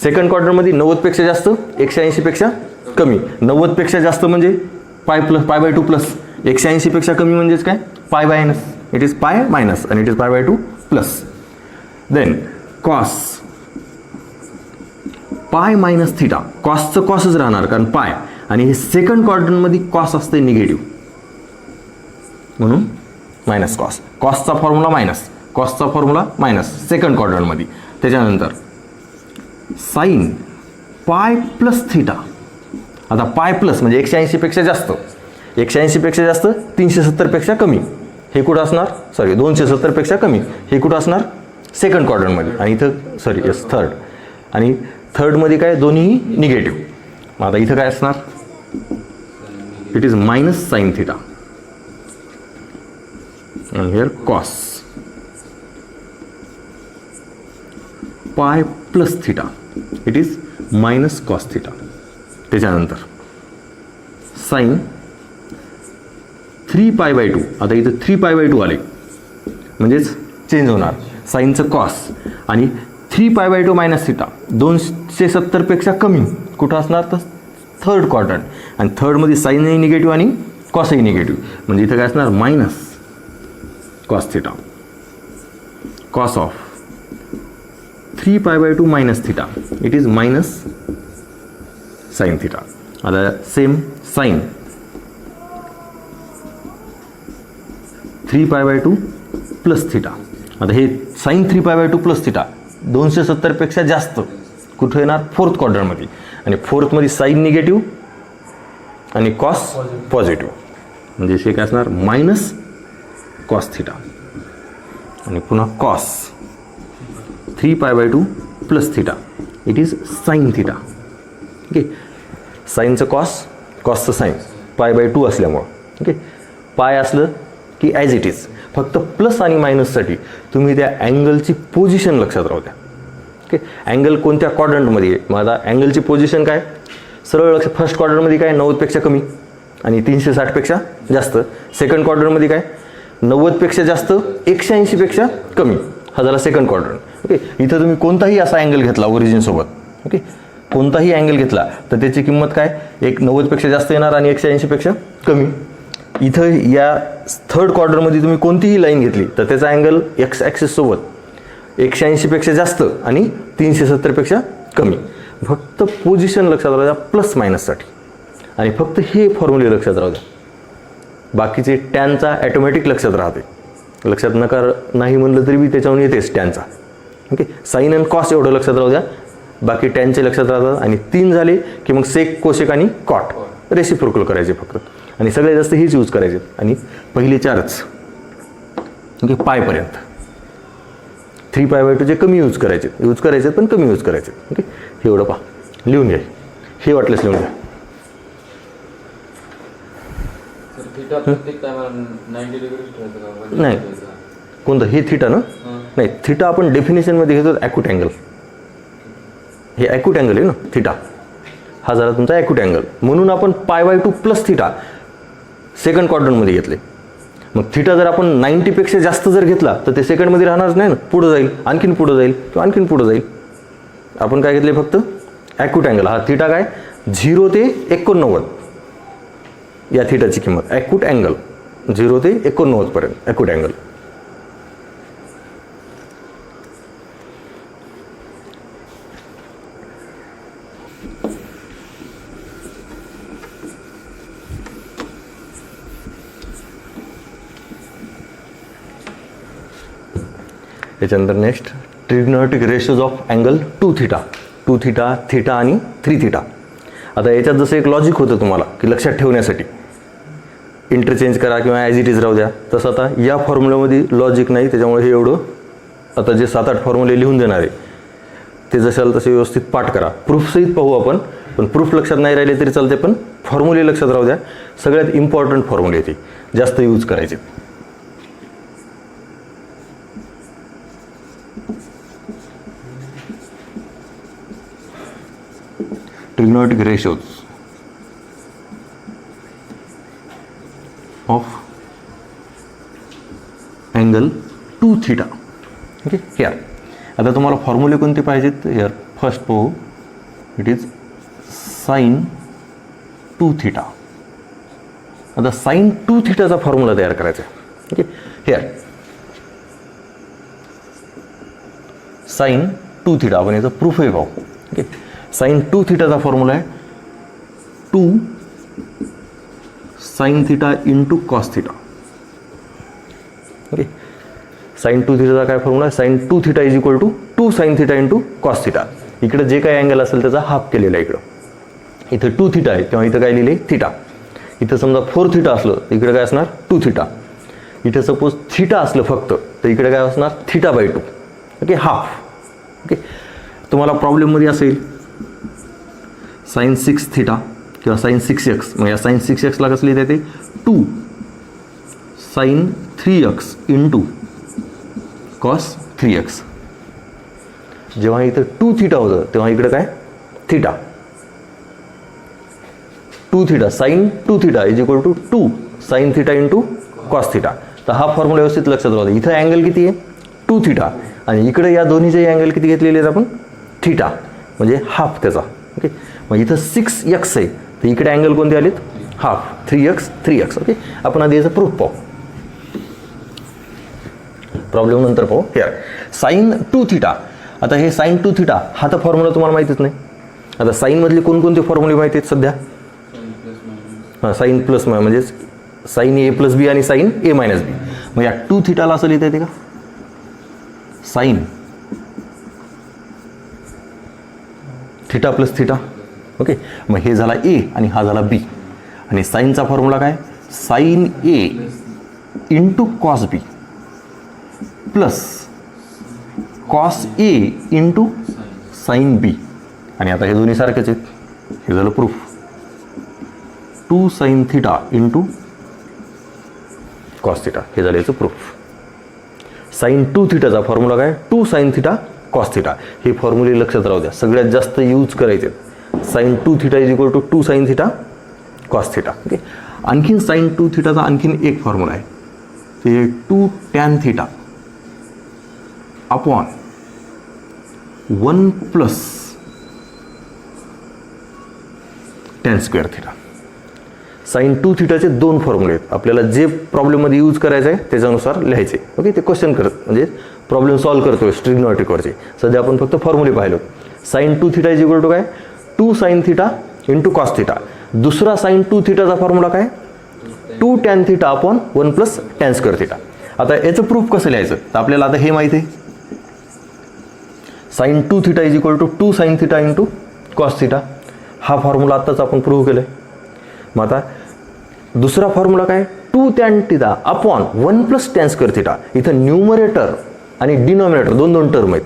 सेकंड क्वाड्रंटमध्ये 90 पेक्षा जास्त, 180 पेक्षा कमी. 90 पेक्षा जास्त म्हणजे π/2 प्लस, 180 पेक्षा कमी म्हणजेच काय, pi minus, it is pi minus आणि it is π/2 plus. Then cos pi minus theta, कॉसचं कॉसच राहणार कारण पाय, आणि हे सेकंड क्वाड्रंटमध्ये कॉस असते निगेटिव्ह म्हणून मायनस कॉस. कॉसचा फॉर्म्युला मायनस, कॉसचा फॉर्म्युला मायनस सेकंड क्वाड्रंटमध्ये. त्याच्यानंतर साईन पाय प्लस थिटा. आता पाय प्लस म्हणजे 180 पेक्षा जास्त, 180 पेक्षा जास्त 370 पेक्षा कमी, हे कुठं असणार, सॉरी 270 पेक्षा कमी, हे कुठं असणार, सेकंड क्वाड्रंटमध्ये. आणि इथं सॉरी यस थर्ड, आणि थर्डमध्ये काय, दोन्ही निगेटिव्ह. मग आता इथं काय असणार, it is minus sine theta and here cos pi plus theta, it is minus cos theta. त्याच्यानंतर साईन 3π/2, आता इथं 3π/2 आले म्हणजेच चेंज होणार, साईनचं कॉस आणि 3π/2 मायनस थिटा 270 पेक्षा कमी कुठं असणार, तर थर्ड क्वाड्रंट. आणि थर्डमध्ये साईनही निगेटिव्ह आणि कॉसही निगेटिव्ह, म्हणजे इथं काय असणार, minus cos theta, cos of 3π/2 minus theta, it is minus sine theta. आता सेम साइन 3π/2 प्लस थिटा. आता हे साइन 3π/2 प्लस थिटा 270 पेक्षा जास्त कुठे येणार, फोर्थ क्वाड्रंटमध्ये. आणि फोर्थमध्ये साइन निगेटिव्ह आणि कॉस पॉझिटिव्ह, म्हणजे हे काय असणार मायनस कॉस थिटा आणि पुन्हा cos 3π/2 plus theta, it is sine theta. Okay, साईनचं कॉस, कॉसचं साईन, π/2 असल्यामुळं. ओके, पाय असलं की ॲज इट इज. फक्त प्लस आणि मायनससाठी तुम्ही त्या अँगलची पोझिशन लक्षात राहू द्या. ओके, अँगल कोणत्या क्वाड्रंटमध्ये आहे, मग आता अँगलची पोझिशन काय, सरळ लक्ष, फर्स्ट क्वाड्रंटमध्ये काय 90पेक्षा कमी आणि 360पेक्षा जास्त. सेकंड क्वाड्रंटमध्ये काय 90पेक्षा जास्त 180पेक्षा कमी. हा झाला सेकंड क्वाड्रंट. ओके, इथं तुम्ही कोणताही असा अँगल घेतला ओरिजिनसोबत, ओके, कोणताही अँगल घेतला तर त्याची किंमत काय, एक 90पेक्षा जास्त येणार आणि 180पेक्षा कमी. इथं या थर्ड क्वाड्रंटमध्ये तुम्ही कोणतीही लाईन घेतली तर त्याचा अँगल एक्स ॲक्सिससोबत 180पेक्षा जास्त आणि 370पेक्षा कमी. फक्त पोझिशन लक्षात राहू द्या प्लस मायनससाठी, आणि फक्त हे फॉर्म्युले लक्षात राहू द्या. बाकीचे टॅनचा ॲटोमॅटिक लक्षात राहते, लक्षात नकार नाही म्हणलं तरी बी त्याच्यावरून येतेच टॅनचा. ओके, साईन आणि कॉस एवढं लक्षात राहू द्या, बाकी टॅनचे लक्षात राहतात. आणि 3 झाले की मग सेक, कोसेक आणि कॉट रेसिप्रोकल करायचे फक्त, आणि सगळ्यात जास्त हेच यूज करायचे. आणि पहिले 4च, ओके, पायपर्यंत 3π/2 जे कमी यूज करायचे पण कमी यूज करायचे. ओके, हे एवढं पहा, लिहून घ्या, हे वाटलंच लिहून घ्या. नाही, कोणतं हे थिटा ना, नाही, थिटा आपण डेफिनेशनमध्ये घेतो ॲक्यूट अँगल. हे ॲक्यूट अँगल आहे ना थिटा, हा झाला तुमचा ॲक्यूट अँगल. म्हणून आपण π/2 प्लस थिटा सेकंड क्वाड्रंटमध्ये घेतले. मग थिटा जर आपण 90पेक्षा जास्त जर घेतला तर ते सेकंडमध्ये राहणारच नाही ना, पुढं जाईल, आणखीन पुढं जाईल किंवा आणखीन पुढं जाईल. आपण काय घेतले फक्त ॲक्यूट अँगल. हा थिटा काय 0 ते 89 या थिटाची किंमत, ॲक्यूट अँगल 0 ते 89 पर्यंत ॲक्यूट अँगल. याच्यानंतर next trigonometric ratios of angle 2 theta, 2 theta, theta आणि 3 थिटा. आता याच्यात जसं एक लॉजिक होतं तुम्हाला की लक्षात ठेवण्यासाठी, इंटरचेंज करा किंवा ॲज इट इज राहू द्या, तसं आता या फॉर्म्युल्यामध्ये लॉजिक नाही. त्याच्यामुळे हे एवढं आता जे 7-8 फॉर्म्युले लिहून देणार आहे ते जशाल तसे व्यवस्थित पाठ करा. प्रूफसहित पाहू आपण, पण प्रूफ लक्षात नाही राहिले तरी चालते, पण फॉर्म्युले लक्षात राहू द्या. सगळ्यात इम्पॉर्टंट फॉर्म्युले ते जास्त यूज करायचे. Trigonometric ratios of angle 2 theta. Okay, here आता तुम्हाला फॉर्म्युले कोणते पाहिजेत, हिअर फर्स्ट पाहू, इट इज साइन 2 थिटा. आता साइन 2 थिटाचा फॉर्म्युला तयार करायचा आहे. ओके, हिअर साइन 2 थिटा, आपण याचं प्रूफही पाहू. ओके, साइन 2 थिटाचा फॉर्म्युला आहे 2 sine theta into cos theta. Okay, sine 2 थिटाचा काय फॉर्म्युला आहे, sine 2 theta is equal to 2 sine theta into cos theta. इकडे जे काही अँगल असेल त्याचा हाफ केलेला आहे. इथं 2 थिटा आहे तेव्हा इथं काय लिहिले थिटा. इथं समजा 4 थिटा असलं तर इकडे काय असणार 2 थिटा. इथं सपोज थिटा असलं फक्त तर इकडे काय असणार θ/2. Okay, half. ओके, तुम्हाला प्रॉब्लेममध्ये असेल साइन 6 थिटा किंवा साइन 6x, मग या साइन 6xला कसं लिहिता येते 2 sign 3x into cos 3x. जेव्हा इथं 2 थिटा होतं तेव्हा इकडे काय theta. 2 theta sine 2 theta is equal to 2 sine theta into cos theta. तर हा फॉर्म्युला व्यवस्थित लक्षात राहतो. इथं अँगल किती आहे 2 थिटा आणि इकडे या दोन्हीचे अँगल किती घेतलेले आहेत आपण थिटा, म्हणजे हाफ त्याचा. ओके, मग इथं 6x आहे तर इकडे अँगल कोणते आलेत हाफ, 3x. ओके, आपण आधी याचं प्रूफ पाहू, प्रॉब्लेम नंतर पाहू. हिअर साइन 2 थिटा, आता हे साईन टू थिटा हा तर फॉर्म्युला तुम्हाला माहितीच नाही. आता साईनमधले कोणकोणते फॉर्म्युले माहिती आहेत सध्या? हां, साईन प्लस म्हणजेच साईन ए प्लस बी आणि साईन ए मायनस बी. मग या टू थिटाला असं लिहिता येते का? Sine theta plus theta. Okay, मग हे झाला ए आणि हा झाला बी. आणि साईनचा फॉर्म्युला काय? Sine A into cos B plus cos A into sine B. आणि आता हे दोन्ही सारखेच आहेत. हे झालं proof. 2 sine theta into cos theta हे झालं याचं प्रूफ. साईन 2 थिटाचा फॉर्म्युला काय? 2 साईन थिटा कॉस थिटा. हे फॉर्म्युले लक्षात राहू द्या, सगळ्यात जास्त यूज करायचे. Sine 2 theta is equal to 2 sine theta cos theta. Okay, आणखीन साईन 2 थिटाचा आणखीन एक फॉर्म्युला आहे, ते 2 tan theta upon 1 plus tan square theta. Sine 2 थिटाचे दोन फॉर्म्युले आहेत. आपल्याला जे प्रॉब्लेममध्ये यूज करायचं आहे त्याच्यानुसार लिहायचे. ओके, ते क्वेश्चन करत म्हणजे प्रॉब्लेम सॉल्व्ह करतोय ट्रिग्नोमेट्रिकवरचे. सध्या आपण फक्त फॉर्म्युले पाहिलो. Sine 2 theta is equal to काय? 2 sine theta into cos theta. दुसरा साईन 2 थिटाचा फॉर्म्युला काय? 2 tan theta upon 1 plus tan square theta. आता याचं प्रूफ कसं लिहायचं? तर आपल्याला आता हे माहिती आहे, sine 2 theta is equal to 2 sine theta into cos theta. हा फॉर्म्युला आत्ताच आपण प्रूव्ह केलं आहे. मग आता दुसरा फॉर्म्युला काय? 2 tan theta upon 1 plus tan square theta. इथं न्यूमरेटर आणि डिनॉमिनेटर दोन दोन टर्म आहेत.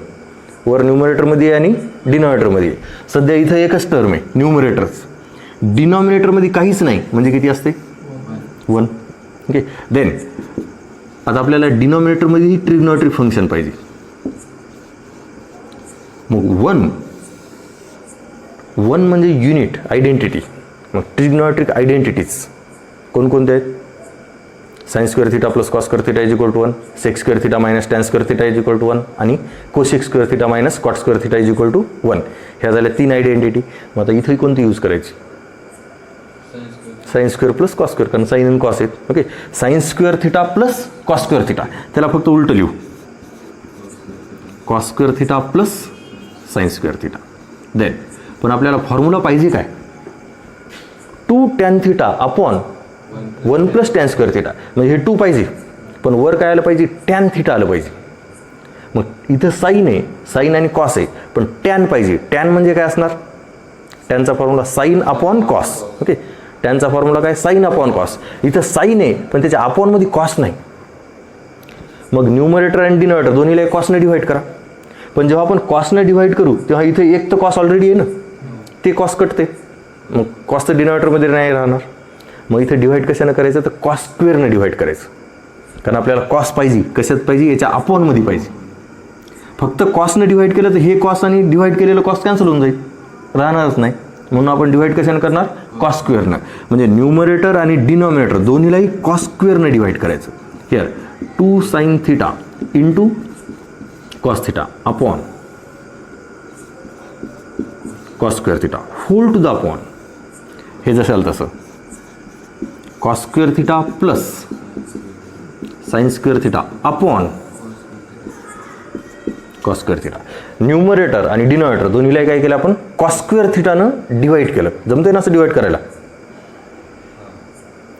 वर न्यूमरेटरमध्ये आणि डिनॉमिनेटरमध्ये. सध्या इथं एकच टर्म आहे न्यूमरेटरच. डिनॉमिनेटरमध्ये काहीच नाही म्हणजे किती असते? 1. ओके, देन आता आपल्याला डिनॉमिनेटरमध्ये ट्रिग्नोमेट्रिक फंक्शन पाहिजे. मग 1 म्हणजे युनिट आयडेंटिटी. मग ट्रिग्नोमेट्रिक आयडेंटिटीज कोणकोणत्या आहेत? Sine square theta plus cos square theta is equal to 1, sec square theta minus tan square theta is equal to 1 आणि cosec square theta minus cot square theta is equal to 1. ह्या झाल्या 3 identity. मग आता इथंही कोणती use करायची? Sine square plus cos square, कारण sine आणि कॉस आहेत. Okay, sine square theta plus cos square theta, त्याला फक्त उलट लिहू, cos square theta plus sine square theta. Then पण आपल्याला फॉर्म्युला पाहिजे काय? 2 tan theta upon 1 plus tan square theta. म्हणजे हे 2 पाहिजे, पण वर काय आलं पाहिजे? टॅन थिटा आलं पाहिजे. मग इथं साईन आहे, साईन आणि कॉस आहे, पण टॅन पाहिजे. टॅन म्हणजे काय असणार? टॅनचा formula sine upon cos. Okay, टॅनचा फॉर्म्युला काय? Sine upon cos. इथं साईन आहे पण त्याच्या अपॉनमध्ये कॉस नाही. मग न्यूमरेटर आणि डिनॉमिनेटर दोन्हीला कॉसने डिव्हाइड करा. पण जेव्हा आपण कॉसने डिव्हाइड करू तेव्हा इथे एक तर कॉस ऑलरेडी आहे ना, ते कॉस कटते. मग कॉस तर डिनॉमिनेटरमध्ये नाही राहणार. मग इथे डिव्हाइड कशानं करायचं? तर कॉस स्क्वेअरने डिव्हाइड करायचं. कारण आपल्याला कॉस पाहिजे. कशात पाहिजे? याच्या अपॉनमध्ये पाहिजे. फक्त कॉसने डिव्हाइड केलं तर हे कॉस आणि डिव्हाइड केलेलं कॉस कॅन्सल होऊन जाईल, राहणारच नाही. म्हणून आपण डिव्हाइड कशानं करणार? कॉस स्क्वेअरनं. म्हणजे न्यूमरेटर आणि डिनॉमिनेटर दोन्हीलाही कॉस स्क्वेअरने डिव्हाइड करायचं. Here 2 sine theta into cos theta upon cos square theta whole to the upon. हे जसं आलं तसं cos square theta plus sine square theta upon cos square theta. Numerator आणि डिनॉमिनेटर दोन्हीला काय केलं आपण? कॉस स्क्वेअर थिटानं डिवाइड केलं. जमतंय ना असं डिवाइड करायला?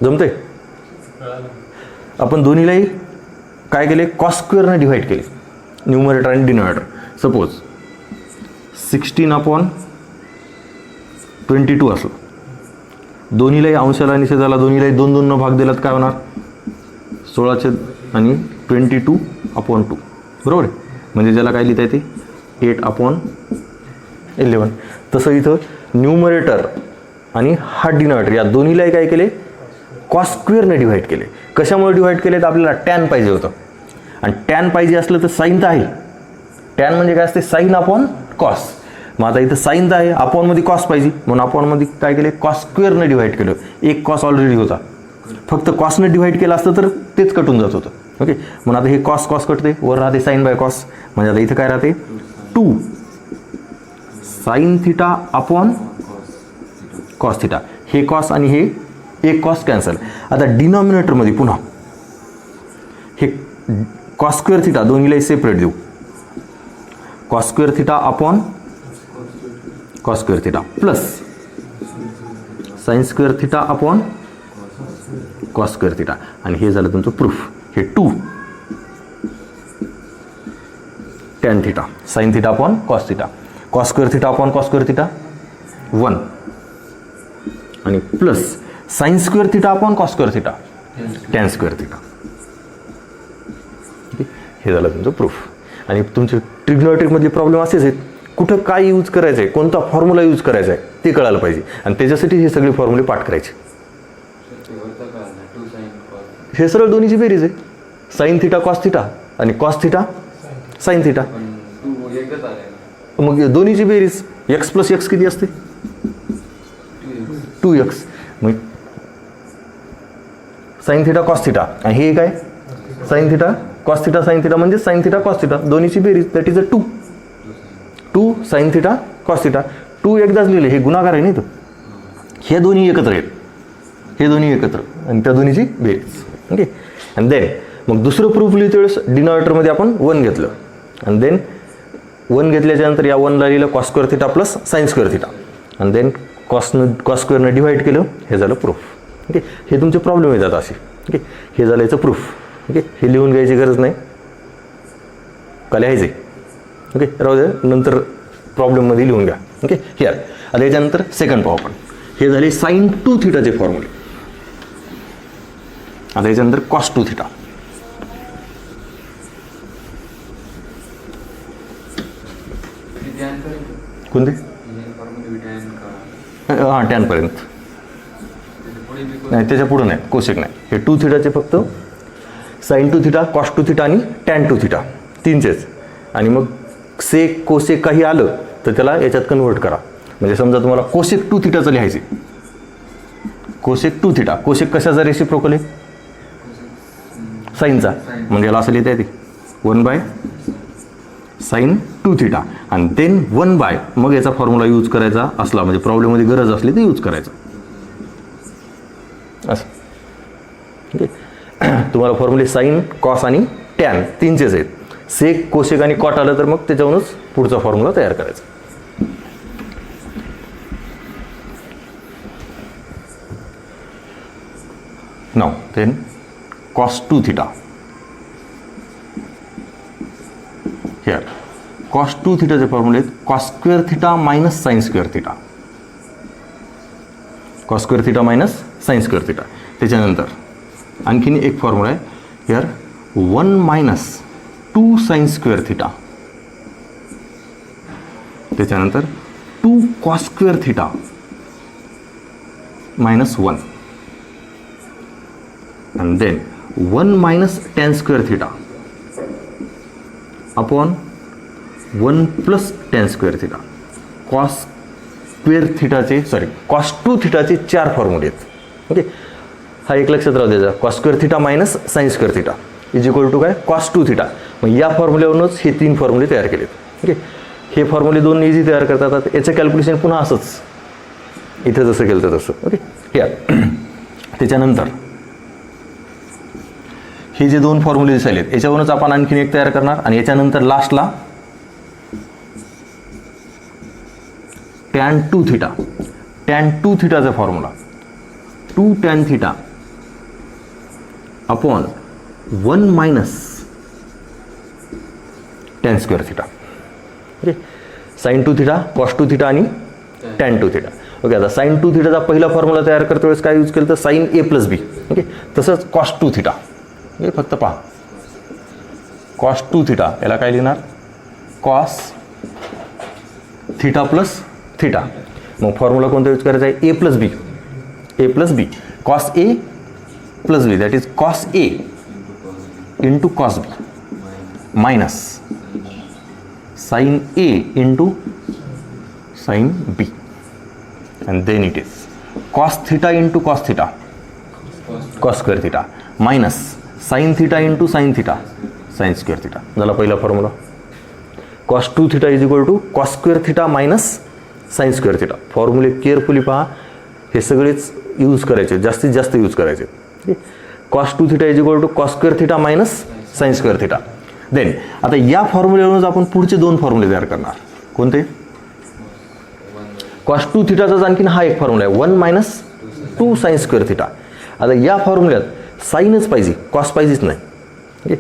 जमतंय? आपण दोन्हीलाही काय केले? कॉस स्क्वेअरनं डिवाइड केले, न्यूमरेटर आणि डिनॉमिनेटर. सपोज 16 अपॉन 22 असलं, दोन्हीलाही अंशाला आणि छेदाला दोन्हीलाही 2 न भाग दिलात काय होणार? 16 आणि 22 अपॉन 2. बरोबर आहे. म्हणजे ज्याला काय लिहिता येते? 8 अपॉन 11. तसं इथं न्यूमरेटर आणि हा डिनॉमिनेटर या दोन्हीलाही काय केले? कॉस स्क्वेअरने डिव्हाइड केले. कशामुळे डिव्हाइड केले? तर आपल्याला टॅन पाहिजे होतं, आणि टॅन पाहिजे असलं तर साईन तर आहे. टॅन म्हणजे काय असते? Sine upon cos. मग आता इथं साईन तर आहे, अपॉनमध्ये कॉस पाहिजे, म्हणून अपॉनमध्ये काय केले? कॉस स्क्वेअरने डिव्हाइड केलं. एक कॉस ऑलरेडी होता, फक्त कॉसने डिव्हाइड केलं असतं तर तेच कटून जात होतं. ओके, म्हणून आता हे कॉस कॉस कटते, वर राहते साईन बाय कॉस. म्हणजे आता इथं काय राहते? 2 sine theta upon cos theta. हे कॉस आणि हे एक कॉस कॅन्सल. आता डिनॉमिनेटरमध्ये पुन्हा हे कॉस स्क्वेअर थिटा दोन्हीलाही सेपरेट देऊ. Cos square theta upon cos square theta plus sine square theta upon cos square theta. आणि हे झालं तुमचं प्रूफ. हे 2 tan theta sine theta upon cos theta, cos square theta upon cos square theta 1 आणि plus sine square theta upon cos square theta tan square theta. हे झालं तुमचं proof. आणि तुमचे ट्रिग्नोमेट्रिकमधले प्रॉब्लेम असेच आहेत, कुठं काय यूज करायचं आहे, कोणता फॉर्म्युला यूज करायचा आहे ते कळायला पाहिजे. आणि त्याच्यासाठी हे सगळे फॉर्म्युले पाठ करायचे. हे सरळ दोन्हीची बेरीज आहे. साइन थिटा कॉस थिटा आणि कॉस थिटा साइन थिटा. मग दोन्हीची बेरीज एक्स प्लस एक्स किती असते 2x. मग साइन थिटा कॉस थिटा आणि हे काय sign theta cos theta sine theta म्हणजे साइन थिटा कॉस थिटा, दोन्हीची बेरीज that is a 2 sine theta cos theta. 2 एकदाच लिहिले, हे गुणाकार आहे नाही तर हे दोन्ही एकत्र आहेत, हे दोन्ही एकत्र आणि त्या दोन्हीची बेरीज. ओके. आणि देन मग दुसरं प्रूफ लिहितो वेळेस डिनॉमिनेटरमध्ये आपण 1 घेतलं आणि देन 1 घेतल्याच्या नंतर या 1ला लिहिलं cos square theta plus sine square theta आणि देन कॉस स्क्वेअरनं डिवाईड केलं. हे झालं प्रूफ. ओके. हे तुमचे प्रॉब्लेम येतात असे. ओके. हे झालं याचं प्रूफ. ओके. हे लिहून घ्यायची गरज नाही, का लिहायचे. ओके. राहू दे, नंतर प्रॉब्लेममध्ये लिहून घ्या. ओके. हिअर आता याच्यानंतर सेकंड पाहू आपण. हे झाले साइन 2 थिटाचे फॉर्म्युले. आता याच्यानंतर कॉस 2 थिटा. कोणते? हां टॅनपर्यंत नाही, त्याच्या पुढं नाही, कोसेक नाही. हे 2 थिटाचे फक्त साइन 2 थिटा कॉस 2 थिटा आणि टॅन 2 थिटा तीनचेच. आणि मग सेक कोसेक काही आलं तर त्याला याच्यात कन्वर्ट करा. म्हणजे समजा तुम्हाला कोसेक 2 थिटाचं लिहायचे, कोसेक 2 थिटा. कोसेक कशाचा रेसिप्रोकल आहे साईनचा, म्हणजे याला असं लिहिता येते 1 साइन 2 थिटा आणि देन 1 मग याचा फॉर्म्युला यूज करायचा असला म्हणजे प्रॉब्लेममध्ये गरज असली तर यूज करायचं असं. ओके. तुम्हाला फॉर्म्युले साइन कॉस आणि टॅन तीनचेच आहेत. सेक कोसेक आणि कॉट आलं तर मग त्याच्यावरूनच पुढचा फॉर्म्युला तयार करायचा. Now then cos 2 theta. Here cos 2 थिटाचे फॉर्म्युले आहेत cos square theta minus sine square theta, cos square theta minus sine square theta. त्याच्यानंतर आणखीन एक फॉर्म्युला आहे here 1 minus 2 sine square theta. त्याच्यानंतर 2 cos square theta minus 1 and then 1 minus tan square theta upon 1 plus tan square theta. cos square theta चे cos 2 theta चे 4 फॉर्म्युले आहेत. Okay. हा एक लक्षात राहू द्यायचा, cos square theta minus sin square theta is equal to काय cos 2 theta. मग या फॉर्म्युल्यावरूनच हे 3 फॉर्म्युले तयार केलेत. ओके. हे फॉर्म्युले 2 इझी तयार करतात. याचं कॅल्क्युलेशन पुन्हा असंच इथे जसं केलं तर तसं. ओके. या त्याच्यानंतर हे जे 2 फॉर्म्युले दिसायलेत याच्यावरूनच आपण आणखीन एक तयार करणार आणि याच्यानंतर लास्टला टॅन 2 थिटा. टॅन 2 थिटाचा formula 2 tan theta upon 1 minus tan square theta. Okay. Sine 2 theta cos 2 theta आणि टॅन 2 थिटा. ओके. आता साइन 2 थिटाचा पहिला फॉर्म्युला तयार करते वेळेस काय यूज केलं तर sine A plus B. Okay. तसंच कॉस 2 थिटा हे फक्त पहा कॉस 2 थिटा याला काय लिहिणार कॉस थिटा प्लस थिटा. मग फॉर्म्युला कोणता यूज करायचा आहे A plus B cos A plus B that is cos A into cos B minus sine A into sine B and then it is cos theta into cos theta cos square theta minus sin theta into sin theta sin square theta. झाला पहिला formula. cos 2 theta is equal to cos square theta minus sin square theta. फॉर्म्युले carefully पहा, हे सगळेच use करायचे, जास्तीत जास्त use करायचे. cos 2 theta is equal to cos square theta minus sin square theta. Then आता या फॉर्म्युल्यावरूनच आपण पुढचे दोन फॉर्म्युले तयार करणार. कोणते? कॉस 2 थिटाचाच आणखीन हा एक फॉर्म्युला आहे 1 मायनस 2 साइन स्क्वेअर थिटा. आता या फॉर्म्युल्यात साईनच पाहिजे, कॉस पाहिजेच नाही. ओके,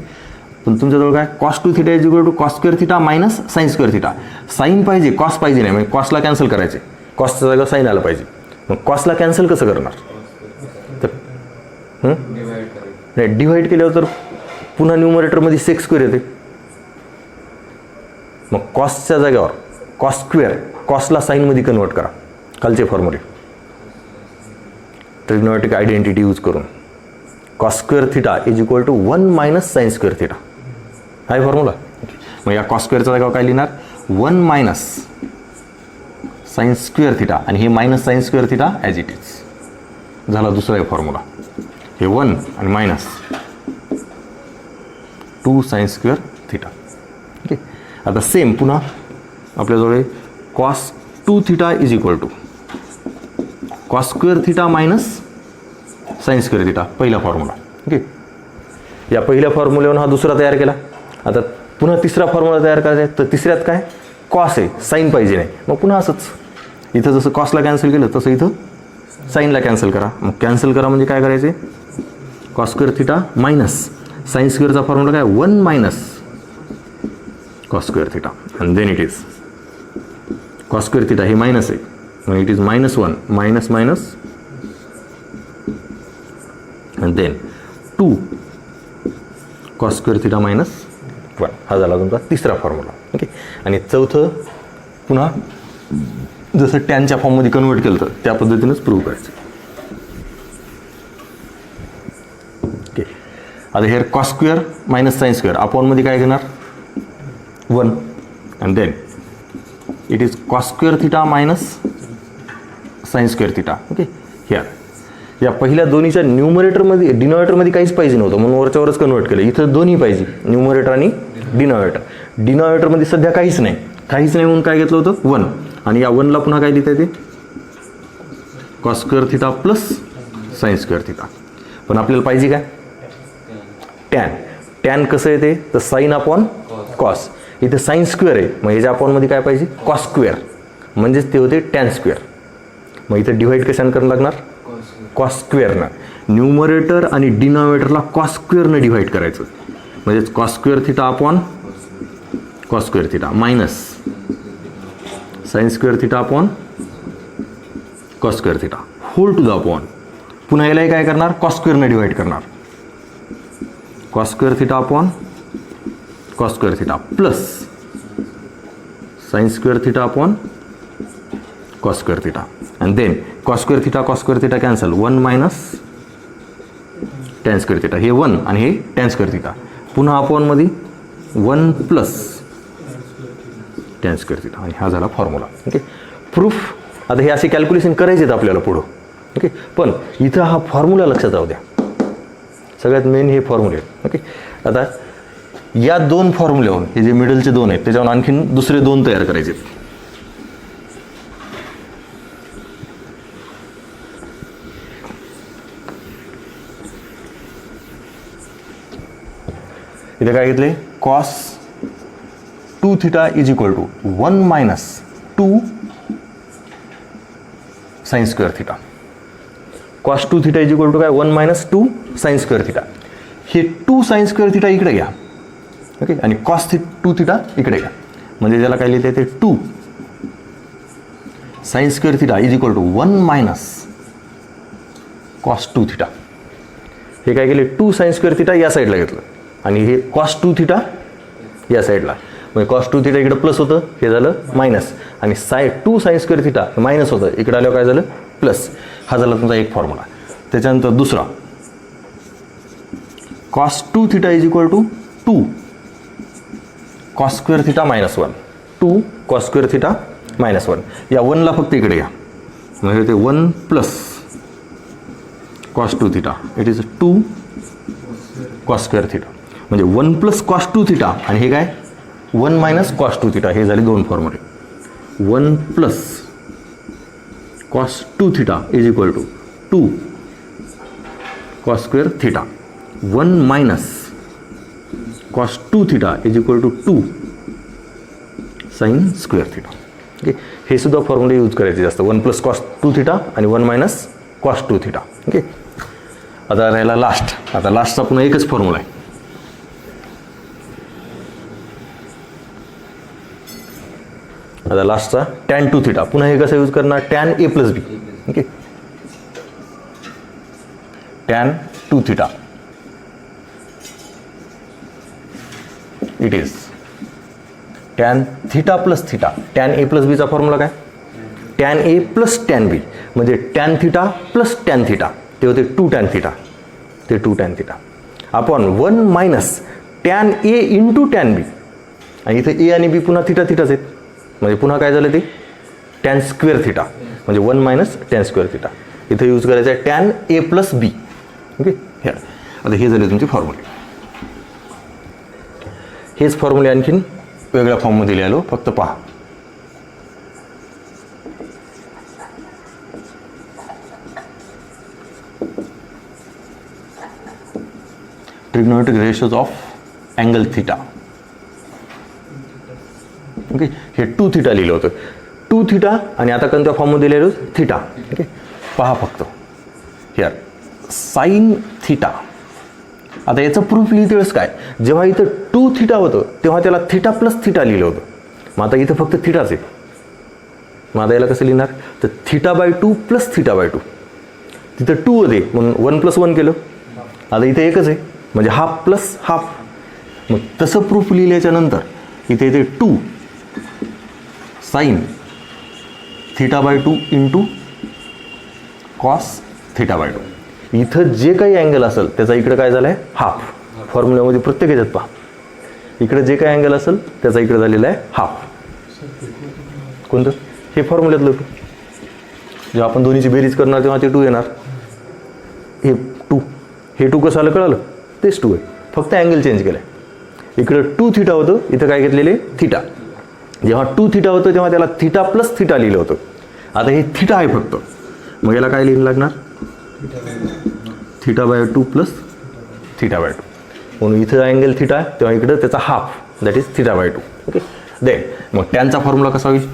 पण तुमच्याजवळ काय cos 2 theta is equal to cos square theta minus sine square theta. Sine पाहिजे, कॉस पाहिजे नाही, म्हणजे कॉसला कॅन्सल करायचे, कॉसच्या जागा साईन आलं पाहिजे. मग कॉसला कॅन्सल कसं करणार? तर नाही, डिव्हाइड केल्यावर तर पुन्हा न्यूमरेटरमध्ये सेक्स स्क्वेअर येते. मग कॉसच्या जागेवर कॉस स्क्वेअर, कॉसला साईनमध्ये कन्वर्ट करा. खालचे फॉर्म्युले ट्रिग्नोमेट्रिक आयडेंटिटी यूज करून cos square theta is equal to 1 minus sine square theta. हा फॉर्म्युला. मग या कॉस स्क्वेअरच्या जागेवर काय लिहिणार? 1 मायनस साइन स्क्वेअर थिटा आणि हे minus sine square theta as it is. झाला दुसरा एक फॉर्म्युला. हे 1 आणि minus 2 sine square theta. Okay, आता सेम पुन्हा आपल्याजवळ cos 2 theta is equal to cos square theta minus sine square theta, पहिला फॉर्म्युला. ओके, या पहिल्या फॉर्म्युल्यावरून हा दुसरा तयार केला. आता पुन्हा तिसरा फॉर्म्युला तयार करायचा आहे. तर तिसऱ्यात काय? कॉस आहे, साईन पाहिजे नाही. मग पुन्हा असंच, इथं जसं कॉसला कॅन्सल केलं तसं इथं साईनला कॅन्सल करा. मग कॅन्सल करा म्हणजे काय करायचे? Cos square theta minus sine स्क्वेअरचा फॉर्म्युला काय? 1 मायनस कॉस स्क्वेअर थिटा आणि then it is cos square theta हे मायनस आहे, मग it is minus 1 minus minus आणि then 2 cos square theta minus 1. हा झाला तुमचा तिसरा फॉर्म्युला. ओके, आणि चौथं पुन्हा जसं टॅनच्या फॉर्ममध्ये कन्वर्ट केलं तर त्या पद्धतीनंच प्रूव्ह करायचं. ओके, आता here cos square minus sine square अपॉनमध्ये काय घेणार? 1 आणि then it is cos square theta minus sine square theta. Okay, here या पहिल्या दोन्हीच्या न्यूमरेटरमध्ये डिनॉमिनेटरमध्ये काहीच पाहिजे नव्हतं म्हणून वरच्यावरच कन्वर्ट केलं. इथं दोन्ही पाहिजे, न्यूमरेटर आणि डिनॉमिनेटर. डिनॉमिनेटरमध्ये सध्या काहीच नाही म्हणून काय घेतलं होतं? 1. आणि या 1ला पुन्हा काय लिहिता येते? Cos square theta plus sine square theta. पण आपल्याला पाहिजे काय? टॅन. टॅन कसं येते? तर साइन अपॉन कॉस. इथे साइन स्क्वेअर आहे, मग ह्याच्या अपॉनमध्ये काय पाहिजे? कॉस स्क्वेअर, म्हणजेच ते होते टॅन स्क्वेअर. मग इथे डिव्हाइड कशानं करावं लागणार? कॉस स्क्वेअरनं. न्यूमरेटर आणि डिनॉमिनेटरला कॉस स्क्वेअरनं डिव्हाइड करायचं, म्हणजेच cos square theta upon cos square theta minus sine square theta upon cos square theta whole to the upon. पुन्हा यालाही काय करणार? कॉस स्क्वेअरनं डिव्हाइड करणार. Cos square theta upon cos square theta plus sine square theta upon cos square theta आणि then cos square theta cancel. 1 minus tan square theta. हे 1 आणि हे टॅन स्क्वेअर थिटा. पुन्हा अपॉनमध्ये 1 प्लस टॅन स्क्वेअर थिटा आणि हा झाला formula. Okay, proof. आता हे असे कॅल्क्युलेशन करायचे आहेत आपल्याला पुढं. ओके, पण इथं हा फॉर्म्युला लक्षात राहू द्या. सगळ्यात मेन हे फॉर्म्युले. ओके, आता या 2 फॉर्म्युल्यावरून हे जे मिडलचे 2 आहेत त्याच्यावर आणखीन दुसरे 2 तयार करायचे. इथे काय घेतले? Cos 2 theta is equal to 1 minus 2 sine square theta. Cos 2 theta is equal to काय? 1 मायनस 2 साइन स्क्वेअर थिटा. हे 2 साइन स्क्वेअर थिटा इकडे घ्या. ओके, आणि कॉस 2 थिटा इकडे घ्या, म्हणजे त्याला काय लिहिता येते? 2 sine square theta is equal to 1 minus cos 2 theta. हे काय केले? 2 साइन स्क्वेअर थिटा या साईडला घेतलं आणि हे कॉस 2 थिटा या साईडला. म्हणजे कॉस 2 थिटा इकडे प्लस होतं, हे झालं मायनस. आणि 2 साइन स्क्वेअर थिटा मायनस होतं, इकडे आल्यावर काय झालं? प्लस. हा झाला तुमचा एक फॉर्म्युला. त्याच्यानंतर दुसरा cos 2 theta is equal to 2 cos square theta minus 1. 2 cos square theta minus 1. या 1ला फक्त इकडे घ्या, म्हणजे ते 1 plus cos 2 theta it is 2 cos square theta. म्हणजे 1 प्लस कॉस 2 थिटा आणि हे काय? 1 मायनस कॉस 2 थिटा. हे झाले 2 फॉर्म्युले. 1 plus cos 2 theta is equal to 2 cos square theta. 1 minus cos 2 theta is equal to 2 sine square theta. Okay, हे सुद्धा फॉर्म्युले use करायचे जास्त. 1 प्लस कॉस 2 थिटा आणि 1 मायनस कॉस 2 थिटा. ओके, आता राहिला लास्ट. आता लास्टचा पुन्हा एकच फॉर्म्युला आहे. आता लास्टचा टॅन 2 थिटा. पुन्हा हे कसं यूज करणार? Tan A plus B. Okay, tan 2 theta it is tan theta plus theta. Tan A plus बीचा फॉर्म्युला काय? Tan A plus tan B, म्हणजे tan theta plus tan theta, ते होते 2 टॅन थिटा. ते 2 tan theta upon 1 minus tan A into tan B. आणि इथे ए आणि बी पुन्हा थिटा थिटाच आहेत, म्हणजे पुन्हा काय झालं ते टॅन स्क्वेअर थिटा, म्हणजे 1 मायनस टॅन स्क्वेअर थिटा. इथे यूज करायचं आहे tan A plus B. Okay, हे आता हे झाले तुमचे फॉर्म्युले. हेच फॉर्म्युले आणखीन वेगळ्या फॉर्ममध्ये लिहिलो, फक्त पहा. Trigonometric ratios of angle theta. Okay, हे 2 थिटा लिहिलं होतं. 2 थिटा आणि आता कोणत्या फॉर्ममध्ये लिहिलो? थिटा. ओके, पहा फक्त हिअर साईन थिटा. आता याचं प्रूफ लिहिते वेळेस काय, जेव्हा इथं 2 थिटा होतं तेव्हा त्याला थिटा प्लस थिटा लिहिलं होतं. मग आता इथं फक्त थिटाच आहे. मग आता याला कसं लिहिणार? तर theta by 2 plus theta by 2. तिथं 2 होते म्हणून 1 प्लस 1 केलं. आता इथे एकच आहे म्हणजे हाफ प्लस हाफ. मग तसं प्रूफ लिहिल्याच्या नंतर इथे येते 2 sine theta by 2 into cos theta by 2. इथं जे काही अँगल असेल त्याचा इकडे काय झालं आहे? हाफ. फॉर्म्युल्यामध्ये प्रत्येक ह्याच्यात पहा, इकडे जे काही अँगल असेल त्याचा इकडे झालेला आहे हाफ. कोणतं? हे फॉर्म्युल्यातलं 2. जेव्हा आपण दोन्हीची बेरीज करणार तेव्हा ते 2 येणार. हे 2, हे 2 कसं आलं कळालं? तेच 2 आहे, फक्त अँगल चेंज केलं आहे. इकडं 2 थिटा होतं, इथं काय घेतलेले? थिटा. जेव्हा 2 थिटा होतं तेव्हा त्याला थिटा प्लस थिटा लिहिलं होतं. आता हे थिटा आहे फक्त, मग याला काय लिहिलं लागणार? Theta by 2 plus theta by 2. म्हणून इथं अँगल थिटा आहे तेव्हा इकडं त्याचा half, that is theta by 2. Okay, then मग टॅनचा फॉर्म्युला कसा होईल?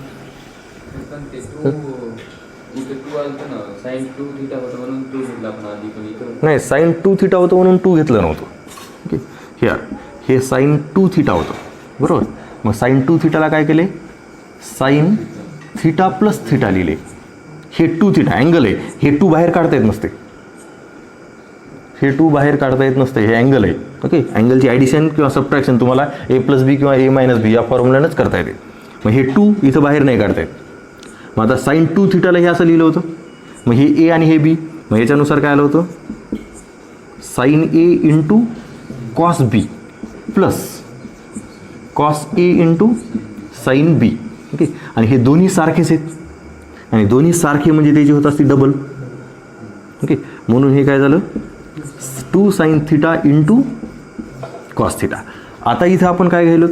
नाही, साईन 2 थिटा होतं म्हणून 2 घेतलं नव्हतं. ओके, हिअर हे साईन 2 थिटा होतं, बरोबर. मग साईन 2 थिटाला काय केले? साईन थिटा प्लस थिटा लिहिले. हे 2 थिटा अँगल आहे, हे 2 बाहेर काढता येत नसते. हे 2 बाहेर काढता येत नसते, हे अँगल आहे. ओके, अँगलची ॲडिशन किंवा सबट्रॅक्शन तुम्हाला ए प्लस बी किंवा ए मायनस बी या फॉर्म्युल्यानंच करता येते. मग हे 2 इथं बाहेर नाही काढता येत. मग आता साईन 2 थिटाला हे असं लिहिलं होतं. मग हे ए आणि हे बी, मग याच्यानुसार काय आलं होतं? Sine A into cos B plus cos A into sine B. Okay, आणि हे दोन्ही सारखेच आहेत आणि दोन्ही सारखे म्हणजे त्याची होत असते डबल. ओके, म्हणून हे काय झालं? 2 sine theta into cos theta. आता इथं आपण काय घ्यायलो?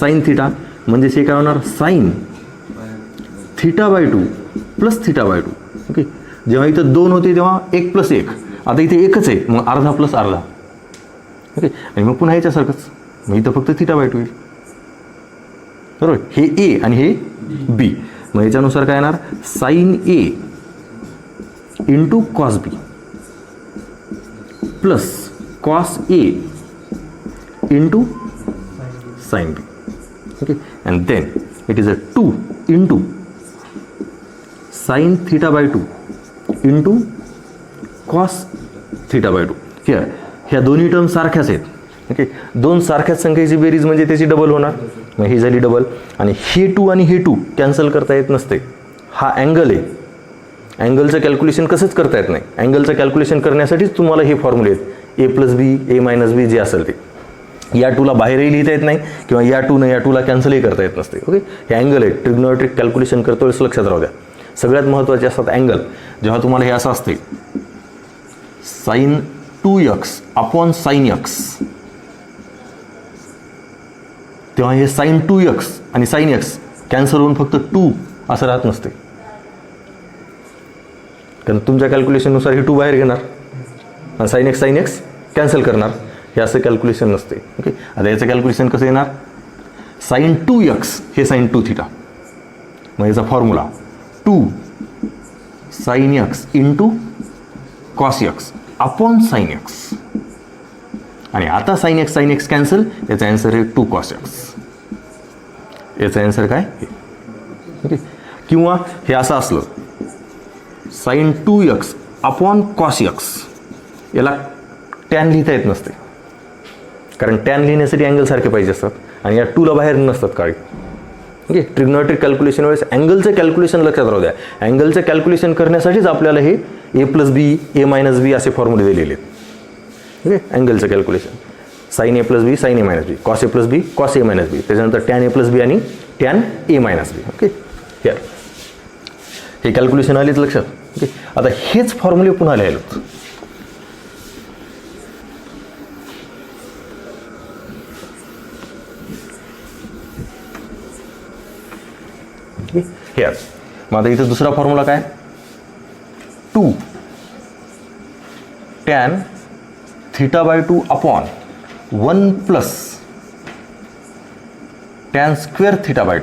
साईन थिटा, म्हणजे हे काय होणार? Sine theta by 2 plus theta by 2. Okay, जेव्हा इथं 2 होते तेव्हा 1 प्लस 1. आता इथे एकच आहे, मग अर्धा प्लस अर्धा. ओके, आणि मग पुन्हा याच्यासारखंच, मग इथं फक्त थिटा बाय 2 येईल, बरोबर. हे ए आणि हे बी, मग याच्यानुसार काय येणार? Sine A into cos B plus cos A into sine B. Okay, and then it is a 2 into sine theta by 2 into cos theta by 2. Here ह्या दोन्ही टर्म सारख्याच आहेत. ओके, 2 सारख्याच संख्येची बेरीज म्हणजे त्याची डबल होणार. मग ही झाली डबल. आणि हे 2 आणि हे 2 कॅन्सल करता येत नसते. हा अँगल आहे, अँगलचं कॅल्क्युलेशन कसंच करता येत नाही. अँगलचं कॅल्क्युलेशन करण्यासाठीच तुम्हाला हे फॉर्म्युले आहेत, ए प्लस बी, ए मायनस बी जे असेल ते. या 2ला बाहेरही लिहिता येत नाही किंवा या 2 या 2ला कॅन्सलही करता येत नसते. ओके, हे अँगल आहे, ट्रिग्नोमेट्रिक कॅल्क्युलेशन करतो वेळेस लक्षात राहू द्या. सगळ्यात महत्त्वाचे असतात अँगल. जेव्हा तुम्हाला हे असं असते sine 2x upon sine x, तेव्हा हे साईन 2x आणि साईन x कॅन्सल होऊन फक्त 2 असं राहत नसते. कारण तुमच्या कॅल्क्युलेशननुसार हे 2 बाहेर घेणार आणि साईन x कॅन्सल करणार. हे असं कॅल्क्युलेशन नसते. ओके, आता याचं कॅल्क्युलेशन कसं येणार, साईन 2x हे साईन 2 थिटा, मग याचा formula 2 sine x into cos x upon sine x. आणि आता साईन एक्स कॅन्सल, याचा आन्सर आहे 2 cos x. याचा आन्सर काय हे. ओके, किंवा हे असं असलं sine 2x upon cos x, याला टॅन लिहिता येत नसते, कारण टॅन लिहिण्यासाठी अँगल सारखे पाहिजे असतात आणि या 2ला बाहेर नसतात काळी. ओके, ट्रिग्नॉमेट्रिक कॅल्क्युलेशन वेळेस अँगलचं कॅल्क्युलेशन लक्षात राहू द्या. अँगलचं कॅल्क्युलेशन करण्यासाठीच आपल्याला हे a+b a-b असे फॉर्म्युले दिलेले आहेत. ओके, अँगलचं calculation sine a+b sine a-b, cos a+b cos a-b, त्याच्यानंतर टॅन a+b आणि टॅन a-b. ओके, हे कॅल्क्युलेशन आलेच लक्षात. ओके, आता हेच फॉर्म्युले पुन्हा लिहायला हे. मग आता इथं दुसरा फॉर्म्युला काय, 2 tan θ/2 upon 1 plus tan square θ/2.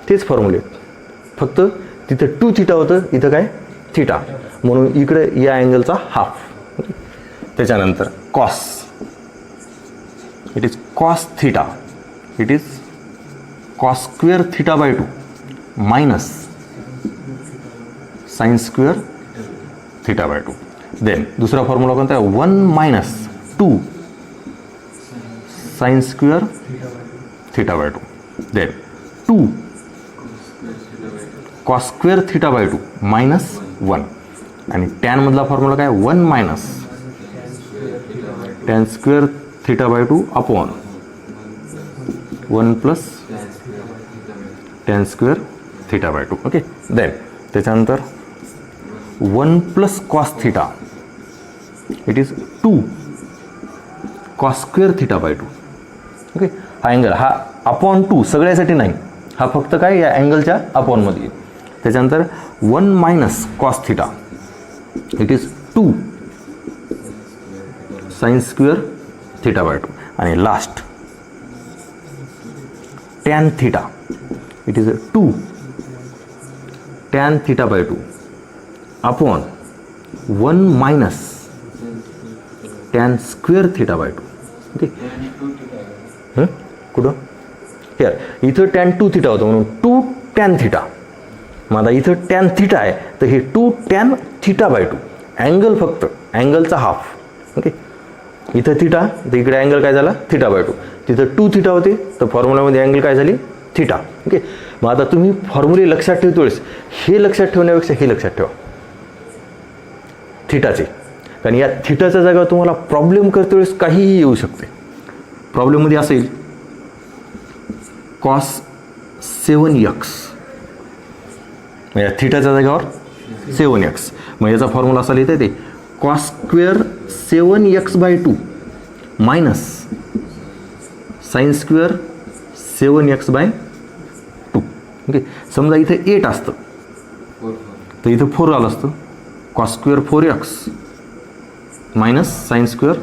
तेच फॉर्म्युले, फक्त तिथं 2 θ होतं, इथं काय θ, म्हणून इकडे या अँगलचा हाफ. त्याच्यानंतर cos, it is cos θ, it is cos square θ/2 minus sine square θ/2. Then दुसरा फॉर्म्युला कोणता आहे, 1 minus 2 sine square θ/2. Then 2 cos square θ/2 minus 1. आणि टॅन मधला फॉर्म्युला काय, 1 minus tan square θ/2 upon 1 plus tan square θ/2. Okay, then त्याच्यानंतर 1 plus cos θ, it is 2 cos square θ/2. Okay, हा angle हा upon 2 सगळ्यासाठी नाही, हा फक्त काय या अँगलच्या अपॉनमध्ये. त्याच्यानंतर 1 minus cos θ, it is 2 sine square θ/2. आणि last tan θ, it is 2 tan θ/2 upon 1 minus tan square θ/2. Okay, कुठं हिअर, इथं टॅन 2 θ होतं म्हणून 2 टॅन θ. मग आता इथं टॅन θ आहे तर हे 2 टॅन θ/2. अँगल फक्त अँगलचा हाफ. ओके, इथं θ तर इकडे अँगल काय झाला θ/2. तिथं 2 θ होते तर फॉर्म्युलामध्ये अँगल काय झाली θ. ओके, मग आता तुम्ही फॉर्म्युले लक्षात ठेवतो वेळेस हे लक्षात ठेवण्यापेक्षा हे लक्षात ठेवा थिटाचे, कारण या थिटाच्या जागेवर तुम्हाला प्रॉब्लेम करते वेळेस काहीही येऊ शकते. प्रॉब्लेममध्ये असं येईल कॉस 7x, म्हणजे थिटाच्या जागेवर 7x, मग याचा फॉर्म्युला असा लिहिता येते cos square 7x/2 minus sine square 7x/2. Okay, समजा इथं 8 असतं तर इथं 4 आलं असतं, cos square 4x minus sine square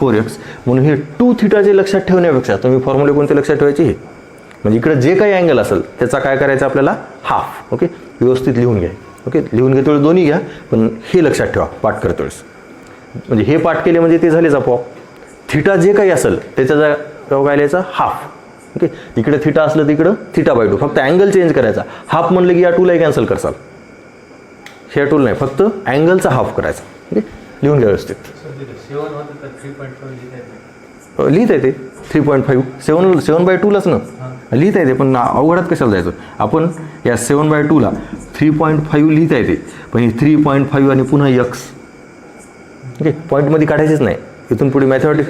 4x. म्हणून हे 2 θ लक्षात ठेवण्यापेक्षा तुम्ही फॉर्म्युले कोणते लक्षात ठेवायचे, हे म्हणजे इकडे जे काही अँगल असेल त्याचा काय करायचं आपल्याला हाफ. ओके, व्यवस्थित लिहून घ्या. ओके, लिहून घेतो वेळेस दोन्ही घ्या, पण हे लक्षात ठेवा पाठ करतो वेळेस, म्हणजे हे पाठ केले म्हणजे ते झालेच आपोआप. थिटा जे काही असेल त्याच्या जागेवर काय लिहायचं हाफ. ओके, इकडे θ असलं तर इकडं θ/2, फक्त अँगल चेंज करायचा. हाफ म्हणलं की या 2लाही कॅन्सल करसाल, ह्या 2 नाही, फक्त अँगलचा हाफ करायचा. ओके, लिहून घ्या व्यवस्थित. लिहिता येते 3.5 7/2लाच ना लिहिता येते, पण अवघडात कशाला जायचं. आपण या 7/2ला 3.5 लिहिता येते, पण ही 3.5 आणि पुन्हा x. ओके, पॉईंटमध्ये काढायचेच नाही, इथून पुढे मॅथमॅटिक्स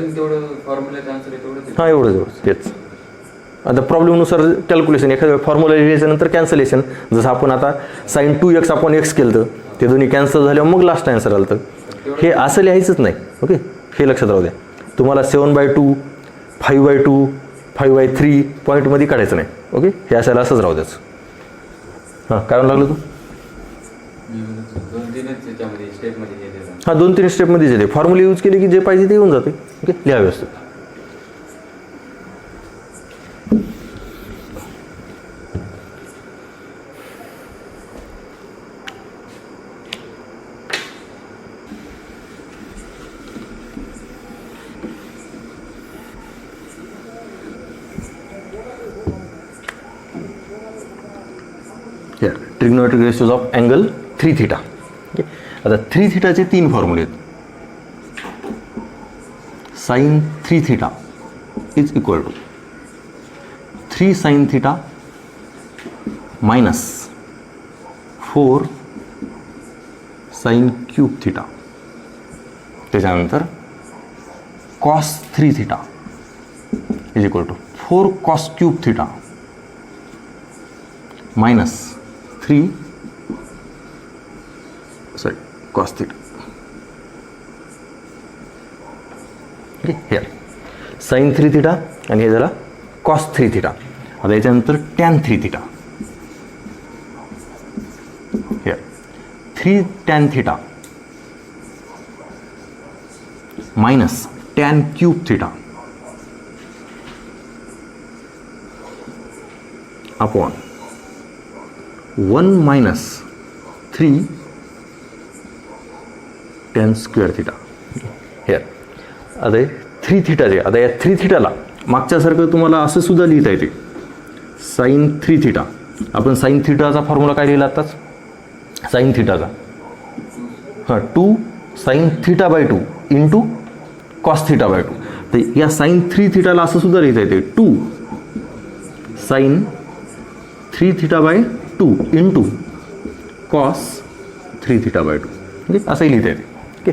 हां एवढंच तेच. आता प्रॉब्लेमनुसार कॅल्क्युलेशन, एखाद्या फॉर्म्युला लिहिल्याच्यानंतर कॅन्सलेशन. जसं आपण आता साइन 2x अपॉन x केलं तर ते दोन्ही कॅन्सल झाल्यावर मग लास्ट आन्सर आलं तर हे असं लिहायचंच नाही. ओके, हे लक्षात राहू द्या. तुम्हाला 7/2 5/2 5/3 पॉईंटमध्ये काढायचं नाही. ओके, हे असायला असंच राहू द्याचं. हां, काय लागलं तू हां 2-3 स्टेपमध्येच येते. फॉर्म्युले यूज केले की जे पाहिजे ते येऊन जाते. ओके, लिहा व्यवस्थित. Trigonometric ratios of angle 3 theta. Okay, आता 3 थीटाचे 3 फॉर्म्युले आहेत. Sine 3 theta is equal to 3 sine theta minus 4 sine cube theta. त्याच्यानंतर cos 3 theta is equal to 4 cos cube theta minus 3 cos theta. Okay, here sine 3 theta आणि हे झाला cos 3 theta. आता याच्यानंतर tan 3 theta. Here 3 tan theta minus tan cube theta upon 1 minus 3 tan square theta. Here आता 3 theta जे, आता या 3 थीटाला मागच्यासारखं तुम्हाला असं सुद्धा लिहिता येते. साइन 3 थीटा, आपण साइन थीटाचा फॉर्म्युला काय लिहिला आताच? साइन थीटाचा 2 sine theta by 2 into cos theta by 2. तर या साइन 3 थीटाला असं सुद्धा लिहिता येते 2 sine 3 theta by 2 into cos 3 theta by 2. Okay, असंही लिहिता येते. ओके,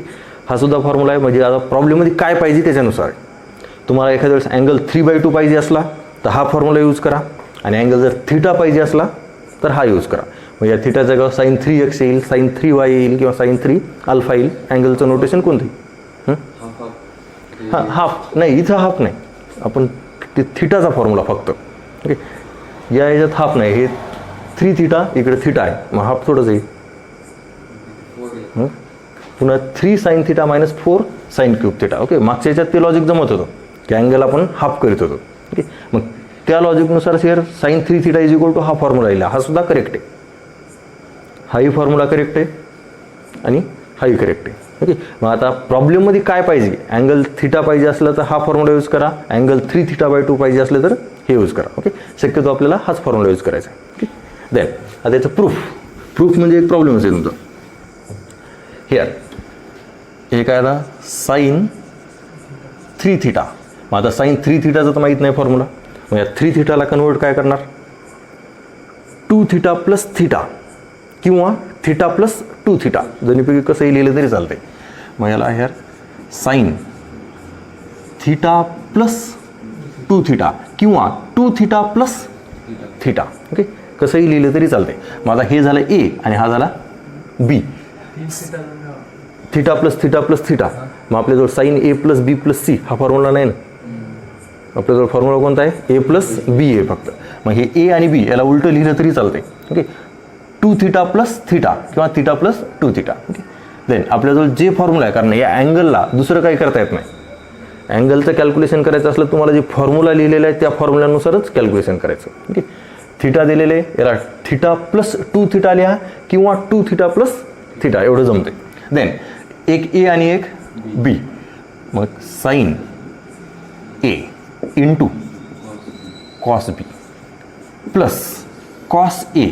हा सुद्धा फॉर्म्युला आहे. म्हणजे आता प्रॉब्लेममध्ये काय पाहिजे त्याच्यानुसार. तुम्हाला एखाद्या वेळेस अँगल 3/2 पाहिजे असला तर हा फॉर्म्युला यूज करा, आणि अँगल जर थीटा पाहिजे असला तर हा यूज करा. म्हणजे या थीटाच्या जागा साइन 3x येईल, साइन 3y येईल किंवा साइन 3 अल्फा येईल. अँगलचं नोटेशन कोणतं? हां, हाफ नाही, इथं हाफ नाही, आपण ते थीटाचा फॉर्म्युला फक्त. ओके, या ह्याच्यात हाफ नाही, हे 3 थीटा इकडे थीटा आहे, मग हाफ थोडंच येईल. पुन्हा 3 sine theta minus 4 sine cube theta. Okay, मागच्या ह्याच्यात ते लॉजिक जमत होतं की अँगल आपण हाफ करीत होतो. ओके, मग त्या लॉजिकनुसार शेअर sine 3 theta is equal to हा फॉर्म्युला येईल. हा सुद्धा करेक्ट आहे, हाही फॉर्म्युला करेक्ट आहे आणि हाही करेक्ट आहे. ओके, मग आता प्रॉब्लेममध्ये काय पाहिजे? अँगल थीटा पाहिजे असलं तर हा फॉर्म्युला यूज करा, अँगल 3 थीटा बाय 2 पाहिजे असलं तर हे यूज करा. ओके, शक्यतो आपल्याला हाच फॉर्म्युला यूज करायचा आहे. ओके, देन आता याचं प्रूफ म्हणजे एक प्रॉब्लेम असेल तुमचा. हिअर हे काय आता साइन 3 थीटा. मग आता साइन 3 थीटाचं तर माहीत नाही फॉर्म्युला, मग या 3 थीटाला कन्वर्ट काय करणार? 2 थीटा प्लस थीटा किंवा थीटा प्लस 2 थीटा, दोन्हीपैकी कसंही लिहिलं तरी चालतंय. मग याला ह्यार साइन थीटा प्लस 2 थीटा किंवा 2 थीटा प्लस थीटा. ओके, कसंही लिहिलं तरी चालतंय. मग आता हे झालं ए आणि हा झाला B. Theta plus theta plus theta, मग आपल्याजवळ sine A plus B plus C हा फॉर्म्युला नाही ना. आपल्याजवळ फॉर्म्युला कोणता आहे? ए प्लस बी आहे फक्त. मग हे ए आणि बी याला उलटं लिहिलं तरी चालतंय. ओके, 2 थीटा प्लस थीटा किंवा theta plus 2 theta. Okay, then आपल्याजवळ जे फॉर्म्युला आहे, कारण या अँगलला दुसरं काही करता येत नाही. अँगलचं कॅल्क्युलेशन करायचं असलं तुम्हाला जे फॉर्म्युला लिहिलेलं आहे त्या फॉर्म्युल्यानुसारच कॅल्क्युलेशन करायचं. ओके, थीटा दिलेले याला थीटा प्लस 2 थीटा लिहा किंवा 2 थीटा प्लस थीटा, एवढं जमते. देन एक ए आणि एक बी, मग sign A into cos B plus cos A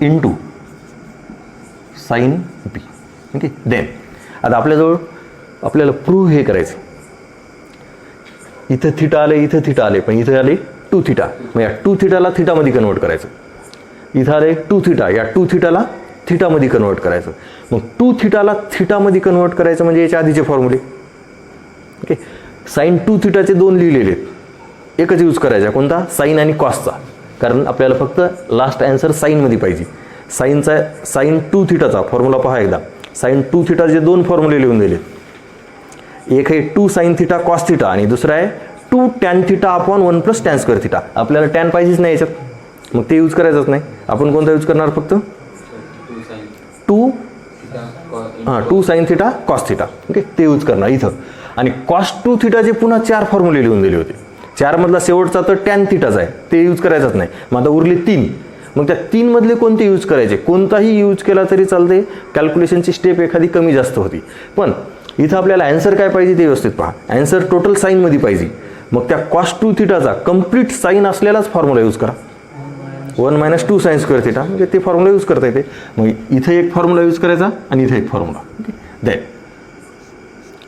into sine B. Okay, then आता आपल्याजवळ आपल्याला प्रूव्ह हे करायचं. इथं थीटा आले, इथं थीटा आले, पण इथं आले 2 थीटा. मग या 2 थीटाला थीटामध्ये कन्वर्ट करायचं. इथं आले 2 थीटा, या 2 थीटाला थीटामध्ये कन्वर्ट करायचं. मग 2 थीटाला थीटामध्ये कन्वर्ट करायचं म्हणजे याच्या आधीचे फॉर्म्युले. ओके, साइन 2 थीटाचे 2 लिहिलेले आहेत, एकच यूज करायचा. कोणता? साइन आणि कॉसचा, कारण आपल्याला फक्त लास्ट आन्सर साईनमध्ये पाहिजे. साईनचा साइन 2 थीटाचा फॉर्म्युला पहा एकदा. साइन 2 थीटाचे 2 फॉर्म्युले लिहून दिले. एक आहे 2 साइन थीटा कॉस थीटा आणि दुसरा आहे 2 tan theta upon 1 plus tan square theta. आपल्याला टॅन पाहिजेच नाही याच्यात, मग ते यूज करायचंच नाही. आपण कोणता यूज करणार? फक्त two sine theta cos theta. Okay, ते यूज करणार इथं. आणि कॉस 2 थिटाचे पुन्हा 4 फॉर्म्युले लिहून दिले होते. 4 मधला शेवटचा तर टॅन थिटाचा आहे, ते यूज करायचाच नाही. मग आता उरले 3. मग त्या 3 मधले कोणते यूज करायचे? कोणताही यूज केला तरी चालते. कॅल्क्युलेशनची स्टेप एखादी कमी जास्त होती. पण इथं आपल्याला ॲन्सर काय पाहिजे ते व्यवस्थित पहा. ॲन्सर टोटल साईनमध्ये पाहिजे. मग त्या कॉस 2 थिटाचा कम्प्लीट साईन असलेलाच फॉर्म्युला यूज करा. 1 - 2 sin स्क्वेअर थिटा, म्हणजे ते फॉर्म्युला यूज करता येते. मग इथे एक फॉर्म्युला यूज करायचा आणि इथे एक formula. Okay, then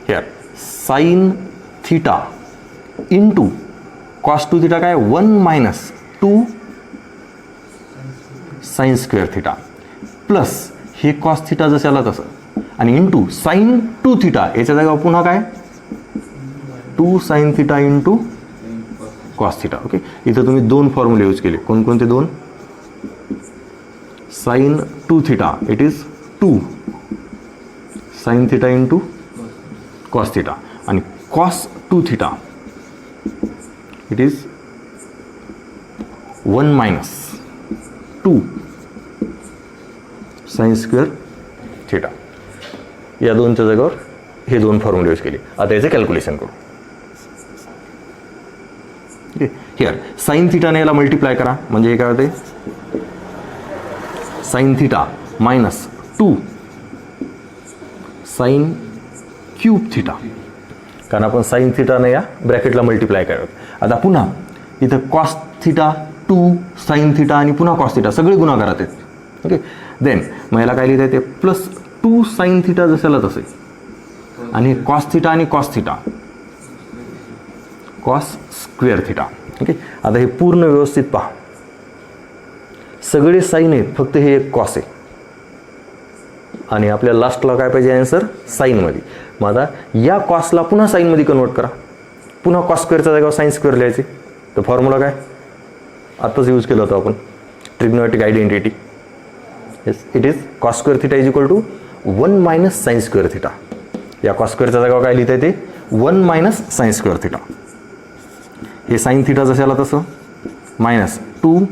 here sine theta into cos 2 theta काय 1 - 2 साईन स्क्वेअर थिटा प्लस हे कॉस थिटा जसं आला तसं आणि इंटू साईन 2 थिटा, याच्या जागा पुन्हा काय 2 sine theta into cos theta. Okay, इथं तुम्ही 2 फॉर्म्युले यूज केले. कोणकोणते 2? Sine 2 theta it is 2 sine theta into cos theta आणि cos 2 theta it is 1 - 2 sine square theta. या 2च्या जागेवर हे 2 फॉर्म्युले यूज केले. आता याचं कॅल्क्युलेशन करू. ओके, हिअर साईन थिटाने याला मल्टिप्लाय करा, म्हणजे हे काय होते sine theta -2 sine cube theta, कारण आपण साईन थिटाने या ब्रॅकेटला मल्टिप्लाय करत. आता पुन्हा इथं कॉस थिटा 2 साईन थिटा आणि पुन्हा कॉस थिटा सगळे गुणाकारात आहेत. ओके, देन मग याला काय लिहिता येते +2 साईन थिटा जसंला तसे आणि कॉस थिटा आणि cos theta cos square theta. Okay, आता हे पूर्ण व्यवस्थित पहा. सगळे साईन आहेत, फक्त हे एक कॉस आहे आणि आपल्याला लास्टला काय पाहिजे आन्सर साईनमध्ये. मग आता या कॉसला पुन्हा साईनमध्ये कन्वर्ट करा. पुन्हा कॉस स्क्वेअरच्या जागेवर साईन स्क्वेअर लिहायचे. तर फॉर्म्युला काय आत्ताच यूज केला होता आपण, trigonometric identity. Yes, it is cos square theta is equal to 1 - sine square theta. या कॉस स्क्वेअरच्या जागेवर काय लिहिता येते 1 - साईन स्क्वेअर थिटा. हे साईन थिटा जसं आला तसं -2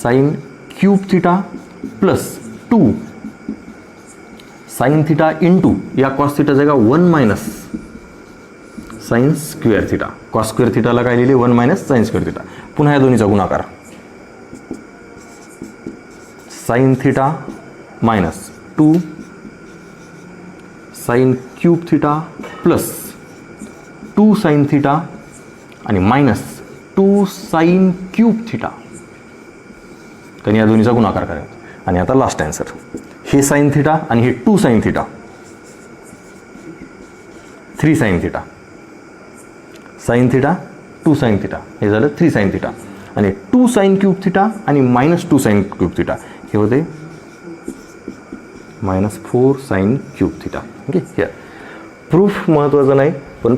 sine cube theta plus 2 sine theta into या कॉस थिटा जागा 1 - sine square theta. Cos square थिटाला काय लिहिले 1 - साईन स्क्वेअर थिटा. पुन्हा या दोन्हीचा गुणाकार sine theta -2 sine cube theta plus 2 sine theta आणि -2 साईन क्यूब थिटा. कारण या दोन्हीचा गुणाकार करायचा. आणि आता लास्ट आन्सर हे साईन थिटा आणि हे 2 sine theta 3 sine theta sine theta 2 sine theta हे झालं 3 साईन थिटा आणि 2 साईन क्यूब थिटा आणि -2 साईन क्यूब थिटा हे होते -4 sine cube theta. Okay, here proof महत्त्वाचं नाही, पण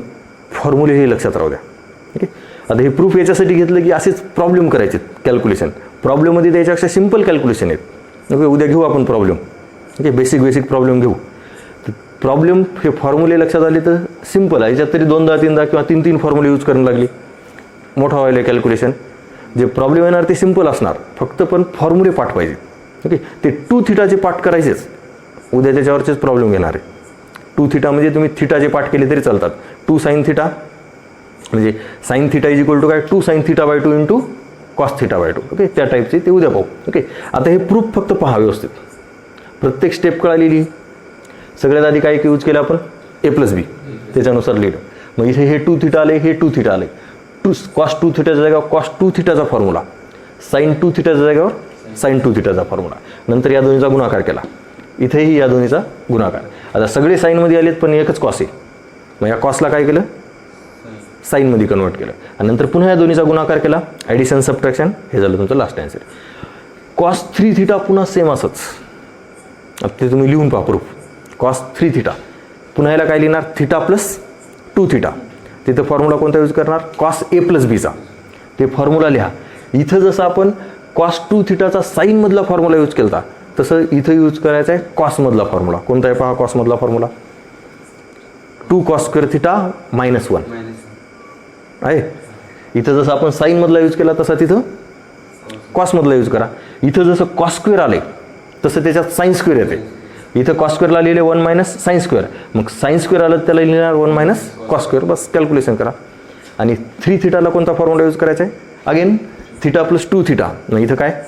फॉर्म्युले हे लक्षात राहू द्या. ओके, आता हे प्रूफ याच्यासाठी घेतलं की असेच प्रॉब्लेम करायचे कॅल्क्युलेशन. प्रॉब्लेममध्ये त्याच्यापेक्षा सिम्पल कॅल्क्युलेशन आहेत. ओके, उद्या घेऊ आपण प्रॉब्लेम. ओके, बेसिक प्रॉब्लेम घेऊ. तर प्रॉब्लेम हे फॉर्म्युले लक्षात आले तर सिम्पल आहे. याच्यात तरी 2दा 3दा किंवा 3 फॉर्म्युले यूज करायला लागले, मोठा व्हायला कॅल्क्युलेशन. जे प्रॉब्लेम येणार ते सिम्पल असणार, फक्त पण फॉर्म्युले पाठ पाहिजे. ओके, ते 2 थिटाचे पाठ करायचेच. उद्या त्याच्यावरचेच प्रॉब्लेम घेणार आहे. 2 थिटा म्हणजे तुम्ही थिटाचे पाठ केले तरी चालतात. 2 साईन थिटा म्हणजे sine theta is equal to काय 2 sine theta by 2 into cos theta by 2. Okay, त्या टाईपचे ते उद्या पाहू. ओके, आता हे प्रूफ फक्त पहा व्यवस्थित. प्रत्येक स्टेप कळालेली. सगळ्यात आधी काय यूज केलं आपण A+B, त्याच्यानुसार लिहिलं. मग इथे हे 2 थिटा आले, हे 2 थिटा आले. कॉस 2 थिटाच्या जागेवर कॉस 2 थिटाचा फॉर्म्युला, साईन 2 थिटाच्या जागेवर साईन 2 थिटाचा फॉर्म्युला. नंतर या दोन्हीचा गुणाकार केला. इथेही या दोन्हीचा गुणाकार. आता सगळे साईनमध्ये आलेत पण एकच कॉस आहे. मग या कॉसला काय केलं साईनमध्ये कन्वर्ट केलं आणि नंतर पुन्हा या दोन्हीचा गुणाकार केला. ॲडिशन सबट्रॅक्शन हे झालं तुमचं लास्ट आन्सर. कॉस 3 थिटा पुन्हा सेम असंच. आता ते तुम्ही लिहून पहा प्रूफ. कॉस 3 थिटा पुन्हा याला काय लिहिणार थिटा प्लस 2 थिटा. तिथं फॉर्म्युला कोणता यूज करणार कॉस A+Bचा. ते फॉर्म्युला लिहा. इथं जसं आपण कॉस 2 थिटाचा साईनमधला फॉर्म्युला यूज केला तसं इथं यूज करायचा आहे कॉसमधला फॉर्म्युला. कोणता आहे पहा कॉसमधला फॉर्म्युला 2 कॉस स्क्वेअर थिटा -1 आहे. इथं जसं आपण साईनमधला यूज केला तसा तिथं कॉसमधला यूज करा. इथं जसं कॉस स्क्वेअर आले तसं त्याच्यात साइन स्क्वेअर येते. इथं कॉस स्क्वेअरला लिहिले 1 मायनस साइन स्क्वेअर, मग साइन स्क्वेअर आलं त्याला लिहिणार 1 मायनस कॉस स्क्वेअर. बस कॅल्क्युलेशन करा. आणि 3 थिटाला कोणता फॉर्म्युला यूज करायचा आहे? Again theta plus 2 theta. मग इथं काय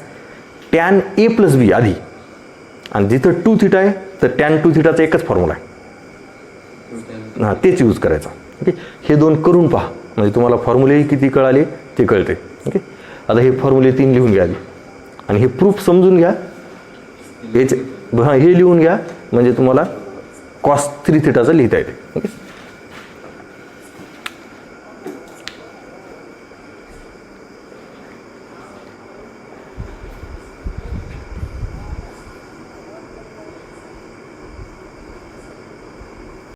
टॅन ए प्लस बी आधी, आणि जिथं 2 थिटा आहे तर टॅन 2 थिटाचा एकच फॉर्म्युला आहे, हां तेच यूज करायचा. ओके, हे दोन करून पहा म्हणजे तुम्हाला फॉर्म्युलेही किती कळाले ते कळते. ओके, आता हे फॉर्म्युले 3 लिहून घ्या आधी, आणि हे प्रूफ समजून घ्या. हे लिहून घ्या म्हणजे तुम्हाला कॉस 3 थिटाचं लिहिता येते. ओके.